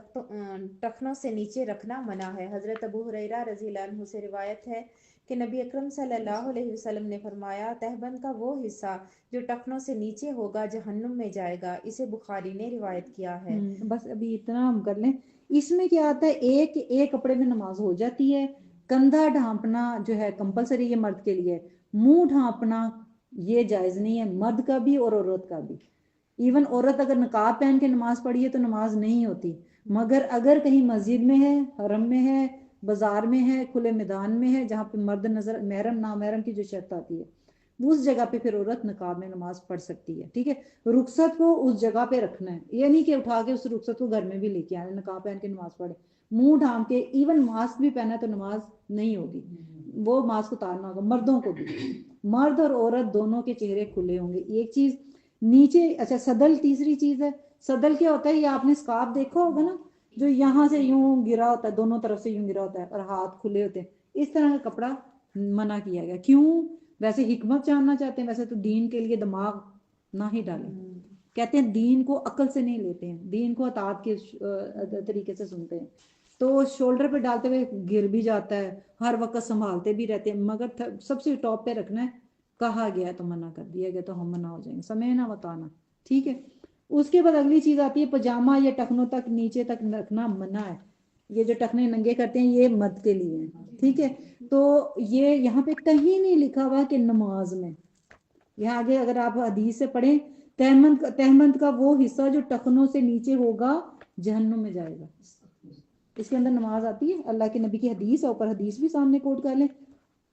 Speaker 2: ٹخنوں سے نیچے رکھنا منع ہے. حضرت ابو ہریرہ رضی اللہ عنہ سے روایت ہے کہ نبی اکرم صلی اللہ علیہ وسلم نے فرمایا تہہ بند کا وہ حصہ جو ٹخنوں سے نیچے ہوگا جہنم میں جائے گا. اسے بخاری نے روایت کیا ہے.
Speaker 1: بس ابھی اتنا ہم کر لیں. اس میں کیا آتا ہے, ایک کپڑے میں نماز ہو جاتی ہے. کندھا ڈھانپنا جو ہے کمپلسری, یہ مرد کے لیے. منہ ڈھانپنا یہ جائز نہیں ہے, مرد کا بھی اور عورت کا بھی. ایون عورت اگر نقاب پہن کے نماز پڑھی ہے تو نماز نہیں ہوتی. مگر اگر کہیں مسجد میں ہے, حرم میں ہے, بازار میں ہے, کھلے میدان میں ہے, جہاں پہ مرد نظر, محرم نامحرم کی جو شرط آتی ہے, اس جگہ پہ پھر عورت نقاب میں نماز پڑھ سکتی ہے. ٹھیک ہے, رخصت کو اس جگہ پہ رکھنا ہے, یہ نہیں کہ اٹھا کے اس رخصت کو گھر میں بھی لے کے آئے, نقاب پہن کے نماز پڑھے. منہ ڈھانپ کے, ایون ماسک بھی پہنا تو نماز نہیں ہوگی, وہ ماسک اتارنا ہوگا. مردوں کو بھی, مرد اور عورت دونوں کے چہرے کھلے ہوں گے. ایک چیز نیچے, اچھا صدل تیسری چیز ہے. صدل کیا ہوتا ہے, یہ آپ نے اسکارف دیکھا ہوگا نا, جو یہاں سے یوں گرا ہوتا ہے, دونوں طرف سے یوں گرا ہوتا ہے, اور ہاتھ کھلے ہوتے ہیں. اس طرح کا کپڑا منع کیا گیا. کیوں؟ ویسے حکمت جاننا چاہتے ہیں, ویسے تو دین کے لیے دماغ نہ ہی ڈالیں. کہتے ہیں دین کو عقل سے نہیں لیتے ہیں, دین کو اطاعت کے طریقے سے سنتے ہیں. تو شولڈر پہ ڈالتے ہوئے گر بھی جاتا ہے, ہر وقت سنبھالتے بھی رہتے ہیں, مگر سب سے ٹاپ پہ رکھنا ہے کہا گیا تو منع کر دیا گیا تو ہم منع ہو جائیں گے، سمعنا وطاعنا، ٹھیک ہے. اس کے بعد اگلی چیز آتی ہے پجامہ یا ٹخنوں تک نیچے تک رکھنا منع ہے. یہ جو ٹخنے ننگے کرتے ہیں یہ مرد کے لیے ہیں، ٹھیک ہے. تو یہ یہاں پہ کہیں نہیں لکھا ہوا کہ نماز میں. یہاں آگے اگر آپ حدیث سے پڑھیں تہمند کا وہ حصہ جو ٹخنوں سے نیچے ہوگا جہنم میں جائے گا. اس کے اندر نماز آتی ہے، اللہ کے نبی کی حدیث ہے، اوپر حدیث بھی سامنے کوٹ کر لیں.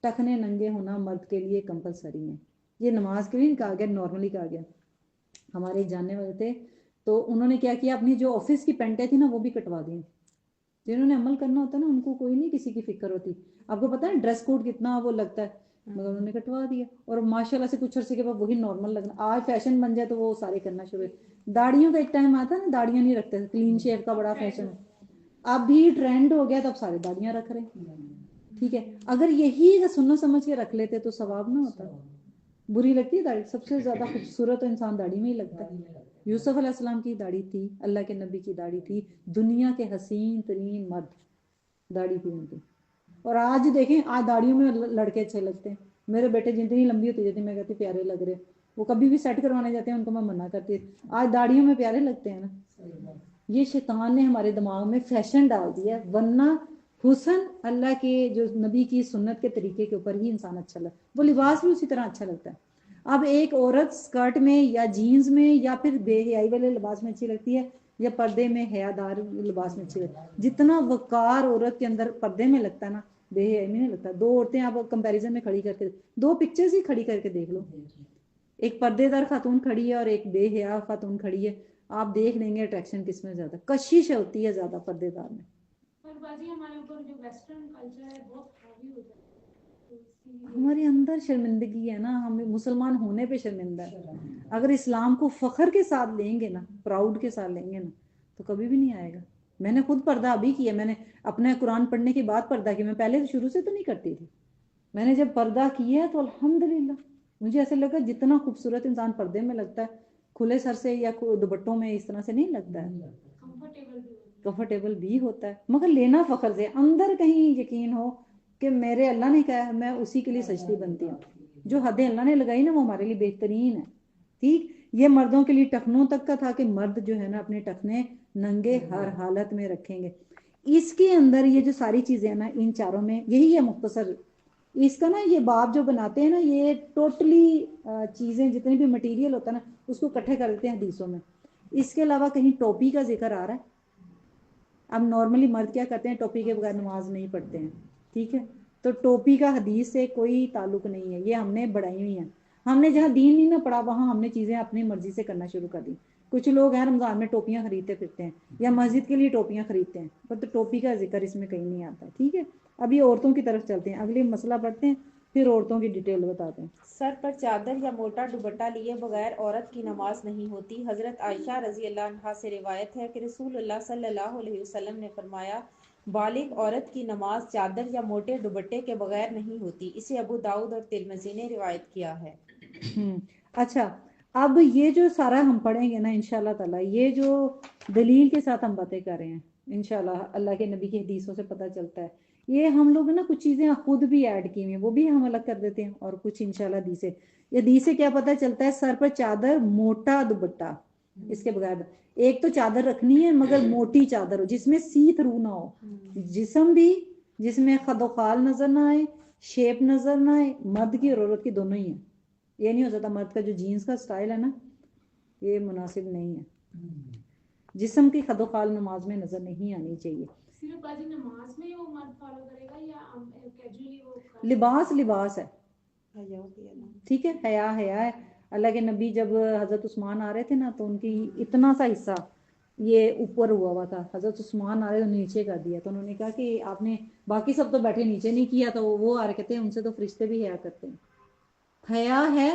Speaker 1: ٹخنے ننگے ہونا مرد کے لیے کمپلسری ہے. یہ نماز کے لیے نہیں کہا گیا، نارملی کہا گیا. ہمارے جاننے والے تھے تو انہوں نے کیا کیا، اپنی جو آفس کی پینٹیں تھی نا وہ بھی کٹوا دیں. جنہوں نے عمل کرنا ہوتا ہے نا ان کو کوئی نہیں کسی کی فکر ہوتی. آپ کو پتا ہے ڈریس کوڈ کتنا وہ لگتا ہے، مگر انہوں نے کٹوا دیا. اور ماشاءاللہ سے کچھ عرصے کے بعد وہی نارمل لگنا. آج فیشن بن جائے تو وہ سارے کرنا شروع. داڑھیوں کا ایک ٹائم آتا ہے نا، داڑھیاں نہیں رکھتے، کلین شیو کا بڑا فیشن ہے. اب بھی ٹرینڈ ہو گیا تو اب سارے داڑھیاں رکھ رہے ہیں، ٹھیک ہے. اگر یہی سنت سمجھ کے رکھ لیتے تو ثواب نہ ہوتا. بری لگتی ہے داڑھی، سب سے زیادہ خوبصورت انسان داڑھی میں ہی لگتا ہے. یوسف علیہ السلام کی داڑھی تھی، اللہ کے نبی کی داڑھی تھی، دنیا کے حسین ترین مرد داڑھی تھی ان کی. اور آج دیکھیں آج داڑھیوں میں لڑکے اچھے لگتے ہیں. میرے بیٹے جتنی لمبی ہوتی جاتی میں کہتی پیارے لگ رہے. وہ کبھی بھی سیٹ کروانے جاتے ہیں ان کو میں منع کرتی ہوں. آج داڑھیوں میں پیارے لگتے ہیں نا. یہ شیطان نے ہمارے دماغ میں فیشن ڈال دیا، ورنہ حسن اللہ کے جو نبی کی سنت کے طریقے کے اوپر ہی انسان اچھا لگتا ہے. وہ لباس بھی اسی طرح اچھا لگتا ہے. اب ایک عورت سکرٹ میں یا جینز میں یا پھر بے حیائی والے لباس میں اچھی لگتی ہے یا پردے میں حیا دار لباس میں اچھی لگتی ہے. جتنا وقار عورت کے اندر پردے میں لگتا ہے نا بے حیائی میں نہیں لگتا. دو عورتیں آپ کمپیریزن میں کھڑی کر کے دو پکچرز ہی کھڑی کر کے دیکھ لو. ایک پردے دار خاتون کھڑی ہے اور ایک بے حیا خاتون کھڑی ہے. آپ دیکھ لیں گے اٹریکشن کس میں زیادہ، کشش ہوتی ہے زیادہ پردے دار میں.
Speaker 4: پر بازی ہمارے اوپر جو ویسٹرن کلچر ہے بہت حاوی ہو جاتا ہے.
Speaker 1: ہمارے اندر شرمندگی ہے نا، ہمیں مسلمان ہونے پہ شرمندہ ہے. اگر اسلام کو فخر کے ساتھ لیں گے نا، پراؤڈ کے ساتھ لیں گے نا تو کبھی بھی نہیں آئے گا. میں نے خود پردہ ابھی کیا، میں نے اپنے قرآن پڑھنے کے بعد پردہ کیا. میں پہلے شروع سے تو نہیں کرتی تھی. میں نے جب پردہ کیا تو الحمدللہ مجھے ایسے لگا جتنا خوبصورت انسان پردے میں لگتا ہے کھلے سر سے یا دوپٹوں میں اس طرح سے نہیں لگتا ہے. کمفرٹیبل بھی ہوتا ہے مگر لینا فخر سے. اندر کہیں یقین ہو کہ میرے اللہ نے کہا ہے میں اسی کے لیے سجدی بنتی ہوں. جو حدیں اللہ نے لگائی نا وہ ہمارے لیے بہترین ہے. ٹھیک، یہ مردوں کے لیے ٹخنوں تک کا تھا کہ مرد جو ہے نا اپنے ٹخنے ننگے ہر حالت میں رکھیں گے. اس کے اندر یہ جو ساری چیزیں ہیں نا ان چاروں میں یہی ہے مختصر. اس کا نا یہ باب جو بناتے ہیں نا یہ ٹوٹلی چیزیں جتنے بھی مٹیریل ہوتا ہے نا اس کو اکٹھے کر دیتے ہیں حدیثوں میں. اس کے علاوہ کہیں ٹوپی کا ذکر آ رہا ہے. اب نارملی مرد کیا کرتے ہیں، ٹوپی کے بغیر نماز نہیں پڑھتے ہیں، ٹھیک ہے. تو ٹوپی کا حدیث سے کوئی تعلق نہیں ہے، یہ ہم نے بڑھائی ہوئی ہیں. ہم نے جہاں دین نہیں نہ پڑھا وہاں ہم نے چیزیں اپنی مرضی سے کرنا شروع کر دی. کچھ لوگ ہیں رمضان میں ٹوپیاں خریدتے پھرتے ہیں یا مسجد کے لیے ٹوپیاں خریدتے ہیں، پر تو ٹوپی کا ذکر اس میں کہیں نہیں آتا ہے. ٹھیک ہے، ابھی عورتوں کی طرف چلتے ہیں، اگلے مسئلہ پڑھتے ہیں پھر عورتوں کی ڈیٹیل بتاتے ہیں.
Speaker 2: سر پر چادر یا موٹا دوپٹہ لیے بغیر عورت کی نماز نہیں ہوتی. حضرت عائشہ رضی اللہ عنہا سے روایت ہے کہ رسول اللہ صلی اللہ علیہ وسلم نے فرمایا بالغ عورت کی نماز چادر یا موٹے دوپٹے کے بغیر نہیں ہوتی. اسے ابو داؤد اور ترمذی نے روایت کیا ہے.
Speaker 1: اچھا، اب یہ جو سارا ہم پڑھیں گے نا انشاءاللہ تعالی، یہ جو دلیل کے ساتھ ہم باتیں کر رہے ہیں انشاءاللہ اللہ کے نبی کی حدیثوں سے پتہ چلتا ہے. یہ ہم لوگ نا کچھ چیزیں خود بھی ایڈ کی ہیں وہ بھی ہم الگ کر دیتے ہیں اور کچھ انشاءاللہ حدیث سے کیا پتہ چلتا ہے. سر پر چادر، موٹا دوپٹہ، اس کے بغیر ایک تو چادر رکھنی ہے مگر موٹی چادر ہو جس میں سی تھرو نہ ہو، جسم بھی جس میں خد و خال نظر نہ آئے، شیپ نظر نہ آئے. مرد کی اور عورت کی دونوں ہی ہیں. یہ نہیں ہو سکتا مرد کا جو جینز کا سٹائل ہے نا یہ مناسب نہیں ہے. جسم کی خد و خال نماز میں نظر نہیں آنی چاہیے.
Speaker 4: صرف بازی نماز میں وہ مرد فالو کرے گا یا کیجولی وہ
Speaker 1: لباس لباس ہے، ٹھیک ہے. حیا حیا ہے. اللہ کے نبی جب حضرت عثمان آ رہے تھے نا تو ان کی اتنا سا حصہ یہ اوپر ہوا تھا. حضرت عثمان آ رہے تو نیچے کر دیا. تو انہوں نے کہا کہ آپ نے باقی سب تو بیٹھے نیچے نہیں کیا. تو وہ آ رہے کہتے ہیں ان سے تو فرشتے بھی حیا کرتے ہیں. حیا ہے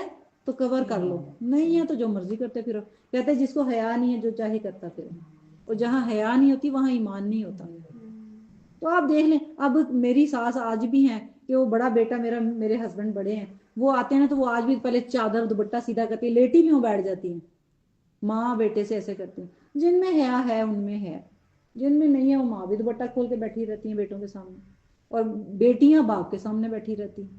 Speaker 1: تو کور کر لو، نہیں ہے تو جو مرضی کرتے پھرو. کہتے جس کو حیا نہیں ہے جو چاہے کرتا پھرو. اور جہاں حیا نہیں ہوتی وہاں ایمان نہیں ہوتا. تو آپ دیکھ لیں اب میری ساس آج بھی ہیں کہ وہ بڑا بیٹا میرے ہسبینڈ بڑے ہیں، وہ آتے ہیں تو وہ آج بھی پہلے چادر دوپٹہ سیدھا کرتی ہیں، لیٹی بھی ہوں بیٹھ جاتی ہیں. ماں بیٹے سے ایسے کرتی ہیں. جن میں حیا ہے ان میں ہے، جن میں نہیں ہے وہ ماں بھی دوپٹہ کھول کے بیٹھی رہتی ہیں بیٹوں کے سامنے اور بیٹیاں باپ کے سامنے بیٹھی رہتی ہیں.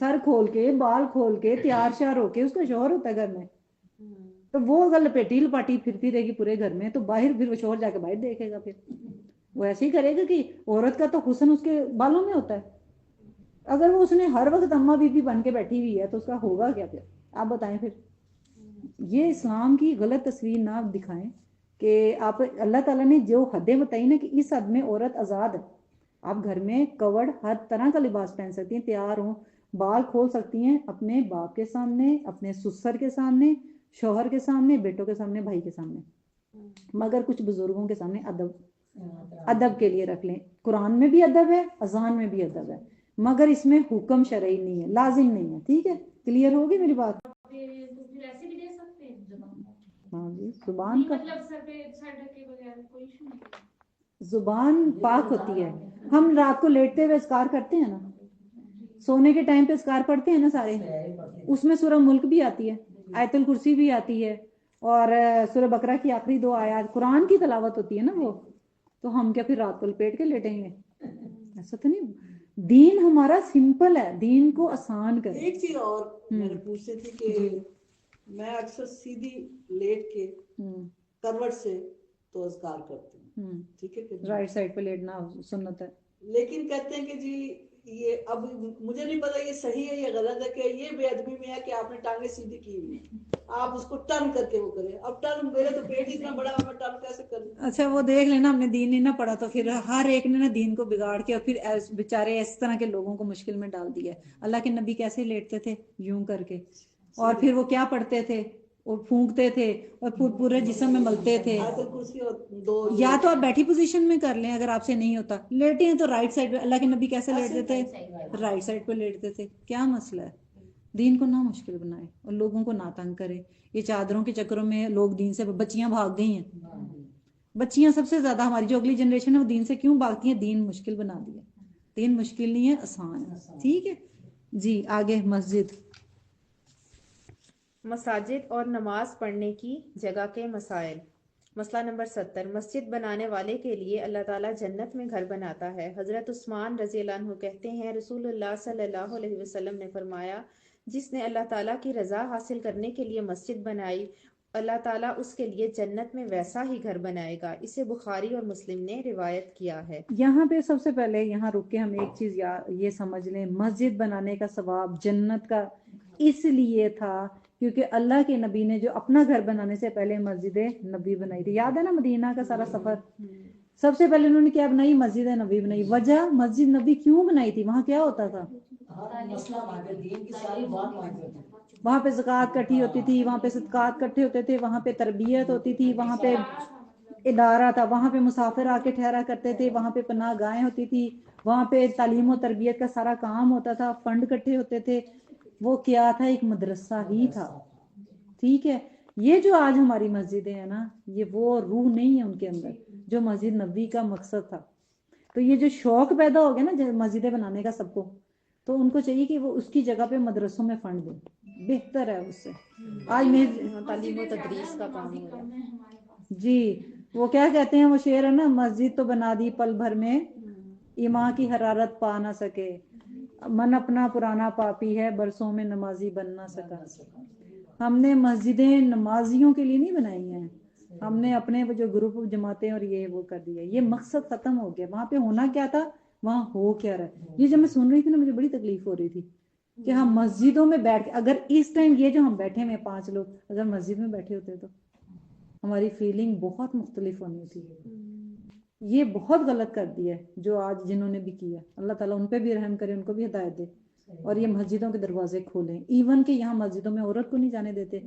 Speaker 1: سر کھول کے بال کھول کے تیار شیار ہو کے اس کا شوہر ہوتا ہے گھر میں, تو وہ اگر لپیٹی لپاٹی پھرتی رہے گی پورے گھر میں تو باہر پھر وہ شوہر جا کے باہر دیکھے گا, پھر وہ ایسے ہی کرے گا کہ عورت کا تو حسن اس کے بالوں میں ہوتا ہے. اگر وہ اس نے ہر وقت اماں بی بی بن کے بیٹھی ہوئی ہے تو اس کا ہوگا کیا پھر, آپ بتائیں پھر. یہ اسلام کی غلط تصویر نہ دکھائیں کہ آپ, اللہ تعالیٰ نے جو حدیں بتائی نا کہ اس حد میں عورت آزاد ہے, آپ گھر میں کورڈ ہر طرح کا لباس پہن سکتی ہیں, تیار ہوں, بال کھول سکتی ہیں اپنے باپ کے سامنے, اپنے سسر کے سامنے, شوہر کے سامنے, بیٹوں کے سامنے, بھائی کے سامنے, مگر کچھ بزرگوں کے سامنے ادب کے لیے رکھ لیں. قرآن میں بھی ادب ہے, اذان میں بھی ادب ہے, مگر اس میں حکم شرعی نہیں ہے, لازم نہیں ہے. ٹھیک ہے, کلیئر ہوگی میری بات؟
Speaker 4: تو پھر ایسے بھی دے سکتے ہیں
Speaker 1: ہاں جی, زبان کا
Speaker 4: مطلب سر پہ سر ڈھکے بغیر کوئی ایشو نہیں.
Speaker 1: زبان پاک ہوتی ہے. ہم رات کو لیٹتے ہوئے اذکار کرتے ہیں نا, سونے کے ٹائم پہ اذکار پڑھتے ہیں نا سارے, اس میں سورہ ملک بھی آتی ہے, آیت الکرسی بھی آتی ہے, اور سورہ بقرہ کی آخری 2 آیات قرآن کی تلاوت ہوتی ہے نا وہ, تو ہم کیا پھر رات کو لپیٹ کے لیٹیں گے؟ ایسا تو نہیں. دین ہمارا سمپل ہے, دین کو آسان کرے.
Speaker 5: ایک چیز اور میں نے پوچھنی تھی کہ میں اکثر سیدھی لیٹ کے کروٹ سے تو اذکار کرتی ہوں, ٹھیک ہے,
Speaker 1: رائٹ سائڈ پہ لیٹنا سنت ہے,
Speaker 5: لیکن کہتے ہیں کہ جی یہ, اب مجھے نہیں پتا یہ صحیح ہے یا غلط ہے, کہ یہ بے ادبی میں ہے کہ آپ نے ٹانگیں سیدھی کی ہوئی ہیں, آپ اس کو ٹرن کر کے وہ کریں. اب ٹرن, میرے تو پیٹ اتنا بڑا ہے, میں ٹرن کیسے کروں؟
Speaker 1: اچھا وہ دیکھ لینا, ہم نے دین نہیں نہ پڑھا تو پھر ہر ایک نے نا دین کو بگاڑ کے اور پھر بیچارے اس طرح کے لوگوں کو مشکل میں ڈال دیا. اللہ کے نبی کیسے لیٹتے تھے؟ یوں کر کے, اور پھر وہ کیا پڑھتے تھے؟ اور پھونکتے تھے اور پورے جسم میں ملتے تھے. یا تو آپ بیٹھی پوزیشن میں کر لیں اگر آپ سے نہیں ہوتا, لیٹے ہیں تو رائٹ سائڈ پہ. اللہ کے نبی کیسے لیٹتے تھے؟ رائٹ سائڈ پہ لیٹتے تھے. کیا مسئلہ ہے؟ دین کو نہ مشکل بنائے اور لوگوں کو نہ تنگ کرے. یہ چادروں کے چکروں میں لوگ دین سے, بچیاں بھاگ گئی ہیں, بچیاں سب سے زیادہ, ہماری جو اگلی جنریشن ہے وہ دین سے کیوں بھاگتی ہیں؟ دین مشکل بنا دیا. دین مشکل نہیں ہے, آسان ہے. ٹھیک ہے جی, آگے مسجد.
Speaker 2: مساجد اور نماز پڑھنے کی جگہ کے مسائل. مسئلہ نمبر 70. مسجد بنانے والے کے لیے اللہ تعالیٰ جنت میں گھر بناتا ہے. حضرت عثمان رضی اللہ عنہ کہتے ہیں, رسول اللہ صلی اللہ علیہ وسلم نے فرمایا, جس نے اللہ تعالیٰ کی رضا حاصل کرنے کے لیے مسجد بنائی, اللہ تعالیٰ اس کے لیے جنت میں ویسا ہی گھر بنائے گا. اسے بخاری اور مسلم نے روایت کیا ہے.
Speaker 1: یہاں پہ سب سے پہلے یہاں رک کے ہم ایک چیز یہ سمجھ لیں, مسجد بنانے کا ثواب جنت کا اس لیے تھا کیونکہ اللہ کے نبی نے جو اپنا گھر بنانے سے پہلے مسجد نبی بنائی تھی. یاد ہے نا مدینہ کا سارا سفر, سب سے پہلے انہوں نے کیا بنائی؟ مسجد نبی بنائی. وجہ مسجد نبی کیوں بنائی تھی؟ وہاں کیا ہوتا تھا؟ وہاں پہ زکوٰۃ کٹھی ہوتی تھی, وہاں پہ صدقات کٹھے ہوتے تھے, وہاں پہ تربیت ہوتی تھی, وہاں پہ ادارہ تھا, وہاں پہ مسافر آ کے ٹھہرا کرتے تھے, وہاں پہ پناہ گاہیں ہوتی تھی, وہاں پہ تعلیم و تربیت کا سارا کام ہوتا تھا, فنڈ کٹھے ہوتے تھے. وہ کیا تھا؟ ایک مدرسہ ہی تھا. ٹھیک ہے, یہ جو آج ہماری مسجدیں ہیں نا, یہ وہ روح نہیں ہے ان کے اندر جو مسجد نبی کا مقصد تھا. تو یہ جو شوق پیدا ہو گیا نا مسجدیں بنانے کا سب کو, تو ان کو چاہیے کہ وہ اس کی جگہ پہ مدرسوں میں فنڈ دیں, بہتر ہے اس سے. آج میں
Speaker 2: تعلیم و تدریس کا کام ہو رہا ہے.
Speaker 1: جی, وہ کیا کہتے ہیں, وہ شعر ہے نا, مسجد تو بنا دی پل بھر میں, ایمان کی حرارت پا نہ سکے, من اپنا پرانا پاپی ہے, برسوں میں نمازی بن نہ سکا. ہم نے مسجدیں نمازیوں کے لیے نہیں بنائی ہیں, ہم نے اپنے جو گروپ جماعتیں اور یہ وہ کر دیا. یہ مقصد ختم ہو گیا. وہاں پہ ہونا کیا تھا, وہاں ہو کیا رہا ہے. یہ جب میں سن رہی تھی نا, مجھے بڑی تکلیف ہو رہی تھی کہ ہم مسجدوں میں بیٹھ کے, اگر اس ٹائم یہ جو ہم بیٹھے ہوئے 5 لوگ اگر مسجد میں بیٹھے ہوتے تو ہماری فیلنگ بہت مختلف ہونی تھی. یہ بہت غلط کر دیا ہے جو آج جنہوں نے بھی کیا. اللہ تعالیٰ ان پہ بھی رحم کرے, ان کو بھی ہدایت دے, اور یہ مسجدوں کے دروازے کھولیں. ایون کہ یہاں مسجدوں میں عورت کو نہیں جانے دیتے.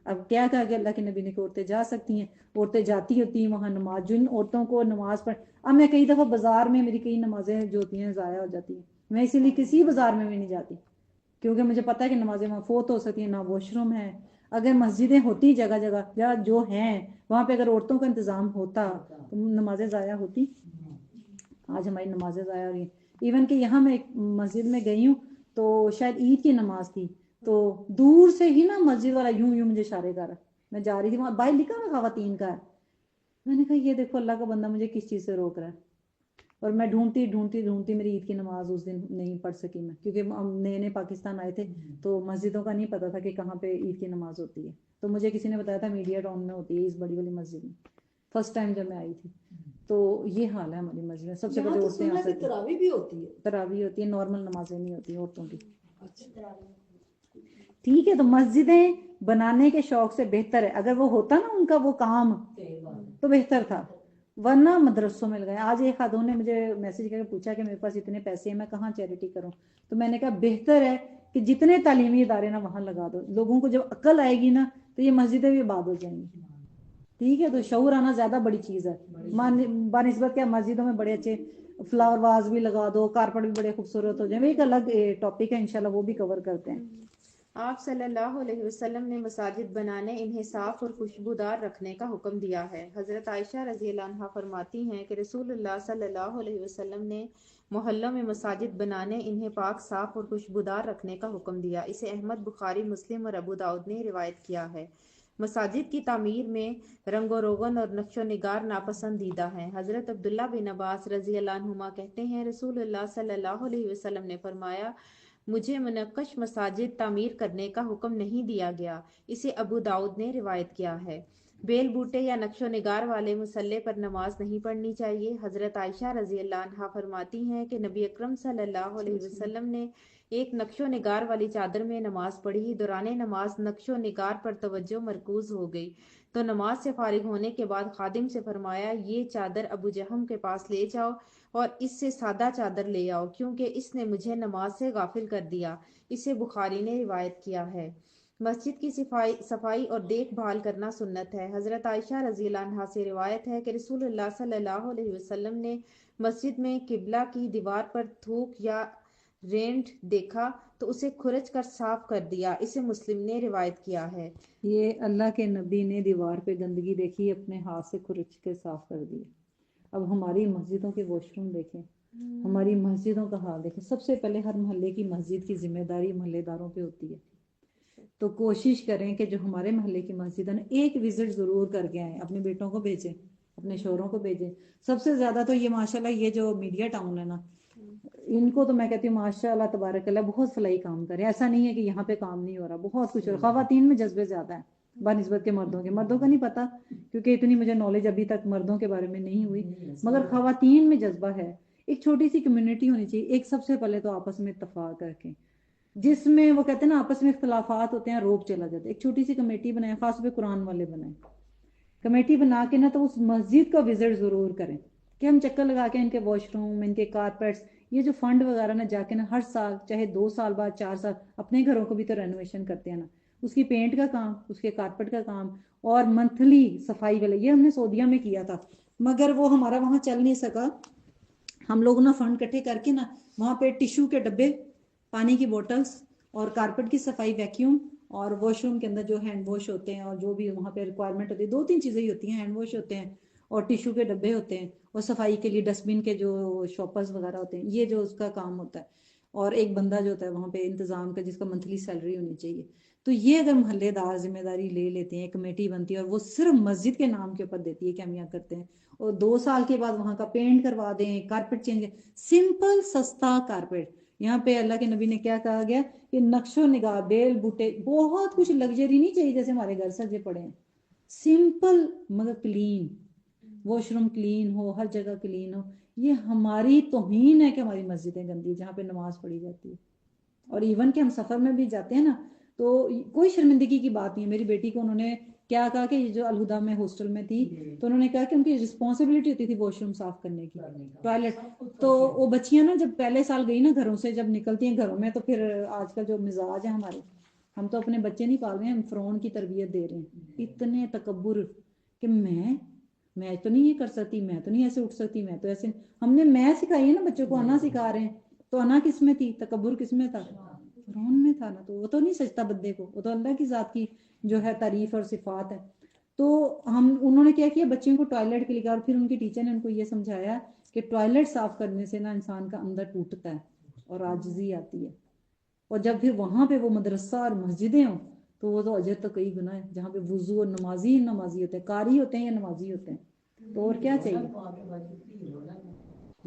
Speaker 1: اب کیا کہا کہ اللہ کے نبی نے کہ عورتیں جا سکتی ہیں, عورتیں جاتی ہوتی ہیں وہاں نماز. جن عورتوں کو نماز پڑھ, اب میں کئی دفعہ بازار میں میری کئی نمازیں جو ہوتی ہیں ضائع ہو جاتی ہیں, میں اسی لیے کسی بازار میں بھی نہیں جاتی, کیونکہ مجھے پتا ہے کہ نمازیں وہاں فوت ہو سکتی ہیں, نہ واش روم ہے. اگر مسجدیں ہوتی جگہ جگہ یا جو ہیں وہاں پہ اگر عورتوں کا انتظام ہوتا تو نمازیں ضائع ہوتی. آج ہماری نمازیں ضائع ہو رہی ہیں. ایون کہ یہاں میں ایک مسجد میں گئی ہوں تو شاید عید کی نماز تھی, تو دور سے ہی نا مسجد والا یوں مجھے اشارے کر رہا. میں جا رہی تھی, وہاں باہر لکھا ہوا خواتین کا ہے. میں نے کہا یہ دیکھو اللہ کا بندہ مجھے کس چیز سے روک رہا ہے. اور میں ڈھونڈتی میری عید کی نماز اس دن نہیں پڑھ سکی میں، کیونکہ ہم نئے نئے پاکستان آئے تھے تو مسجدوں کا نہیں پتا تھا کہ کہاں پہ عید کی نماز ہوتی ہے. تو مجھے کسی نے بتایا تھا میڈیا ٹاؤن میں ہوتی ہے اس بڑی والی مسجد میں، فرسٹ ٹائم جب میں آئی تھی. تو یہ حال ہے ہماری مسجد میں. سب سے
Speaker 5: یہاں
Speaker 1: پہلے
Speaker 5: تو
Speaker 1: عورتیں آ
Speaker 5: سننا کہ
Speaker 1: سکتی ہیں.
Speaker 5: تراویح بھی ہوتی ہے.
Speaker 1: تراویح ہوتی ہے، نارمل نمازیں نہیں ہوتی عورتوں کی.
Speaker 5: اچھا
Speaker 1: ٹھیک ہے، تو مسجدیں بنانے کے شوق سے بہتر ہے اگر وہ ہوتا نا ان کا وہ کام تو بہتر تھا، ورنہ مدرسوں میں لگائیں. آج ایک خاتون نے مجھے میسج کر کے پوچھا کہ میرے پاس اتنے پیسے ہیں میں کہاں چیریٹی کروں. تو میں نے کہا بہتر ہے کہ جتنے تعلیمی ادارے نا وہاں لگا دو. لوگوں کو جب عقل آئے گی نا تو یہ مسجدیں بھی آباد ہو جائیں گی. ٹھیک ہے، تو شعور آنا زیادہ بڑی چیز ہے. بنسبت کیا مسجدوں میں بڑے اچھے فلاور واز بھی لگا دو، کارپٹ بھی بڑے خوبصورت ہو جائیں. وہ ایک الگ ٹاپک ہے، انشاءاللہ وہ بھی کور کرتے ہیں.
Speaker 2: آپ صلی اللہ علیہ وسلم نے مساجد بنانے، انہیں صاف اور خوشبودار رکھنے کا حکم دیا ہے. حضرت عائشہ رضی اللہ عنہا فرماتی ہیں کہ رسول اللہ صلی اللہ علیہ وسلم نے محلوں میں مساجد بنانے، انہیں پاک، صاف اور خوشبودار رکھنے کا حکم دیا. اسے احمد، بخاری، مسلم اور ابو داؤد نے روایت کیا ہے. مساجد کی تعمیر میں رنگ و روغن اور نقش و نگار ناپسندیدہ ہیں. حضرت عبداللہ بن عباس رضی اللہ عنہما کہتے ہیں رسول اللہ صلی اللہ علیہ وسلم نے فرمایا مجھے منقش مساجد تعمیر کرنے کا حکم نہیں دیا گیا. اسے ابو داؤد نے روایت کیا ہے. بیل بوٹے یا نقش و نگار والے مسلح پر نماز نہیں پڑھنی چاہیے. حضرت عائشہ رضی اللہ عنہا فرماتی ہیں کہ نبی اکرم صلی اللہ علیہ وسلم نے ایک نقش و نگار والی چادر میں نماز پڑھی. دوران نماز نقش و نگار پر توجہ مرکوز ہو گئی تو نماز سے فارغ ہونے کے بعد خادم سے فرمایا یہ چادر ابو جہم کے پاس لے جاؤ اور اس سے سادہ چادر لے آؤ کیونکہ اس نے مجھے نماز سے غافل کر دیا. اسے بخاری نے روایت کیا ہے. مسجد کی صفائی اور دیکھ بھال کرنا سنت ہے. حضرت عائشہ رضی اللہ عنہا سے روایت ہے کہ رسول اللہ صلی اللہ علیہ وسلم نے مسجد میں قبلہ کی دیوار پر تھوک یا رینٹ دیکھا تو اسے کھرچ کر صاف کر دیا. اسے مسلم نے روایت کیا ہے.
Speaker 1: یہ اللہ کے نبی نے دیوار پہ گندگی دیکھی اپنے ہاتھ سے کھرچ کے صاف کر دی. اب ہماری مسجدوں کے واش روم دیکھیں، ہماری مسجدوں کا حال دیکھیں. سب سے پہلے ہر محلے کی مسجد کی ذمہ داری محلے داروں پہ ہوتی ہے. تو کوشش کریں کہ جو ہمارے محلے کی مسجد ہے نا ایک وزٹ ضرور کر کے آئیں. اپنے بیٹوں کو بھیجیں، اپنے شوہروں کو بھیجیں. سب سے زیادہ تو یہ ماشاءاللہ یہ جو میڈیا ٹاؤن ہے نا ان کو تو میں کہتی ہوں ماشاءاللہ تبارک اللہ بہت فلاحی کام کرے. ایسا نہیں ہے کہ یہاں پہ کام نہیں ہو رہا، بہت کچھ ہو رہا. خواتین میں جذبے زیادہ ہیں بنسبت کے مردوں کے. مردوں کا نہیں پتا کیونکہ اتنی مجھے نالج ابھی تک مردوں کے بارے میں نہیں ہوئی، مگر خواتین میں جذبہ ہے. ایک چھوٹی سی کمیونٹی ہونی چاہیے. ایک سب سے پہلے تو آپس میں اتفاق کر کے، جس میں وہ کہتے ہیں نا آپس میں اختلافات ہوتے ہیں روب چلا جاتا ہے. ایک چھوٹی سی کمیٹی بنائیں، خاص طور پہ قرآن والے بنائیں. کمیٹی بنا کے نا تو اس مسجد کا وزٹ ضرور کریں کہ ہم چکر لگا کے ان کے واش روم، ان کے کارپیٹس، یہ جو فنڈ وغیرہ نا جا کے نا ہر سال چاہے 2 سال بعد 4 سال اپنے گھروں کو بھی تو رینوویشن کرتے ہیں نا، اس کی پینٹ کا کام، اس کے کارپیٹ کا کام اور منتھلی صفائی والے. یہ ہم نے سعودیہ میں کیا تھا مگر وہ ہمارا وہاں چل نہیں سکا. ہم لوگ نا فنڈ کٹھے کر کے نا وہاں پہ ٹیشو کے ڈبے، پانی کی بوٹلز اور کارپیٹ کی صفائی، ویکیوم اور واش روم کے اندر جو ہینڈ واش ہوتے ہیں اور جو بھی وہاں پہ ریکوائرمنٹ ہوتی ہے 2-3 چیزیں ہی ہوتی ہیں. ہینڈ واش ہوتے ہیں اور ٹیشو کے ڈبے ہوتے ہیں اور صفائی کے لیے ڈسٹ بن کے جو شاپرز وغیرہ ہوتے ہیں، یہ جو اس کا کام ہوتا ہے. اور ایک بندہ جو ہوتا ہے وہاں پہ انتظام کا جس کا منتھلی سیلری ہونی چاہیے. تو یہ اگر محلے دار ذمہ داری لے لیتے ہیں، کمیٹی بنتی ہے اور وہ صرف مسجد کے نام کے اوپر دیتی ہے کہ ہم یہاں کرتے ہیں اور 2 سال کے بعد وہاں کا پینٹ کروا دیں، کارپیٹ چینج کریں، سمپل سستا کارپیٹ. یہاں پہ اللہ کے نبی نے کیا کہا گیا کہ نقش و نگار، بیل بوٹے، بہت کچھ لگژری نہیں چاہیے جیسے ہمارے گھر سجے پڑے ہیں. سمپل مگر کلین، واش روم کلین ہو، ہر جگہ کلین ہو. یہ ہماری توہین ہے کہ ہماری مسجدیں گندی جہاں پہ نماز پڑھی جاتی ہے. اور ایون کہ ہم سفر میں بھی جاتے ہیں نا تو کوئی شرمندگی کی بات نہیں ہے. میری بیٹی کو انہوں نے کیا کہا کہ یہ جو الہدا میں ہاسٹل میں تھی تو انہوں نے کہا کہ ان کی رسپانسبلٹی ہوتی تھی واش روم صاف کرنے کی، ٹوائلٹ. تو وہ بچیاں نا جب پہلے سال گئی نا گھروں سے، جب نکلتی ہیں گھروں میں تو پھر آج کل جو مزاج ہے ہمارے، ہم تو اپنے بچے نہیں پال رہے ہیں، ہم فرعون کی تربیت دے رہے ہیں. اتنے تکبر کہ میں تو نہیں یہ کر سکتی، میں تو نہیں ایسے اٹھ سکتی، میں تو ایسے. ہم نے میں سکھائی ہے نا بچوں کو، انا سکھا رہے ہیں. تو انا کس میں تھی؟ تکبر کس میں تھا؟ فرعون میں تھا نا. تو وہ تو نہیں سجتا بندے کو، وہ تو اللہ کی ذات کی جو ہے تعریف اور صفات ہے. تو انہوں نے کیا کیا بچوں کو ٹوائلٹ کے لیے، اور پھر ان کی ٹیچر نے ان کو یہ سمجھایا کہ ٹوائلٹ صاف کرنے سے نا انسان کا اندر ٹوٹتا ہے اور عاجزی آتی ہے. اور جب پھر وہاں پہ وہ مدرسہ اور مسجدیں ہوں تو وہ تو اجر تو کئی گنا ہے، جہاں پہ وضو اور نمازی ہوتے ہیں، قاری ہوتے ہیں یا نمازی ہوتے ہیں. تو اور کیا چاہیے.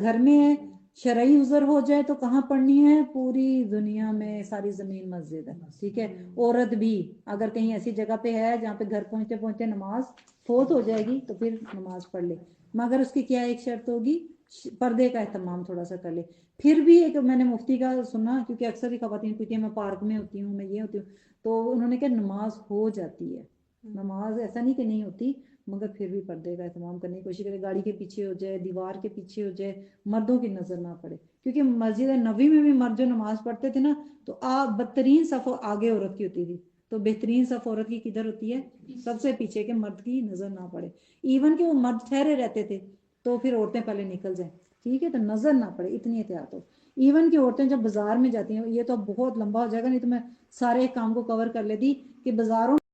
Speaker 1: گھر میں شرعی عذر ہو جائے تو کہاں پڑھنی ہے؟ پوری دنیا میں ساری زمین مسجد ہے، ٹھیک ہے. عورت بھی اگر کہیں ایسی جگہ پہ ہے جہاں پہ گھر پہنچتے پہنچتے نماز فوت ہو جائے گی تو پھر نماز پڑھ لے، مگر اس کی کیا ایک شرط ہوگی، پردے کا اہتمام تھوڑا سا کر لے. پھر بھی ایک میں نے مفتی کا سنا، کیونکہ اکثر ہی خواتین پوچھتی ہیں میں پارک میں ہوتی ہوں، میں یہ ہوتی ہوں، تو انہوں نے کہا نماز ہو جاتی ہے، نماز ایسا نہیں کہ نہیں ہوتی، مگر پھر بھی پردے کا اہتمام کرنے کی کوشش کرے، گاڑی کے پیچھے ہو جائے، دیوار کے پیچھے ہو جائے، مردوں کی نظر نہ پڑے. کیونکہ مسجد نبوی میں بھی مرد جو نماز پڑھتے تھے نا تو بدترین صف آگے عورت کی ہوتی تھی، تو بہترین صف عورت کی کدھر ہوتی ہے؟ سب سے پیچھے، کہ مرد کی نظر نہ پڑے. ایون کہ وہ مرد ٹھہرے رہتے تھے تو پھر عورتیں پہلے نکل جائیں، ٹھیک ہے، تو نظر نہ پڑے، اتنی احتیاط ہو. ایون کہ عورتیں جب بازار میں جاتی ہیں، یہ تو بہت لمبا ہو جائے گا، نہیں تو میں سارے کام کو کور کر لیتی کہ بازاروں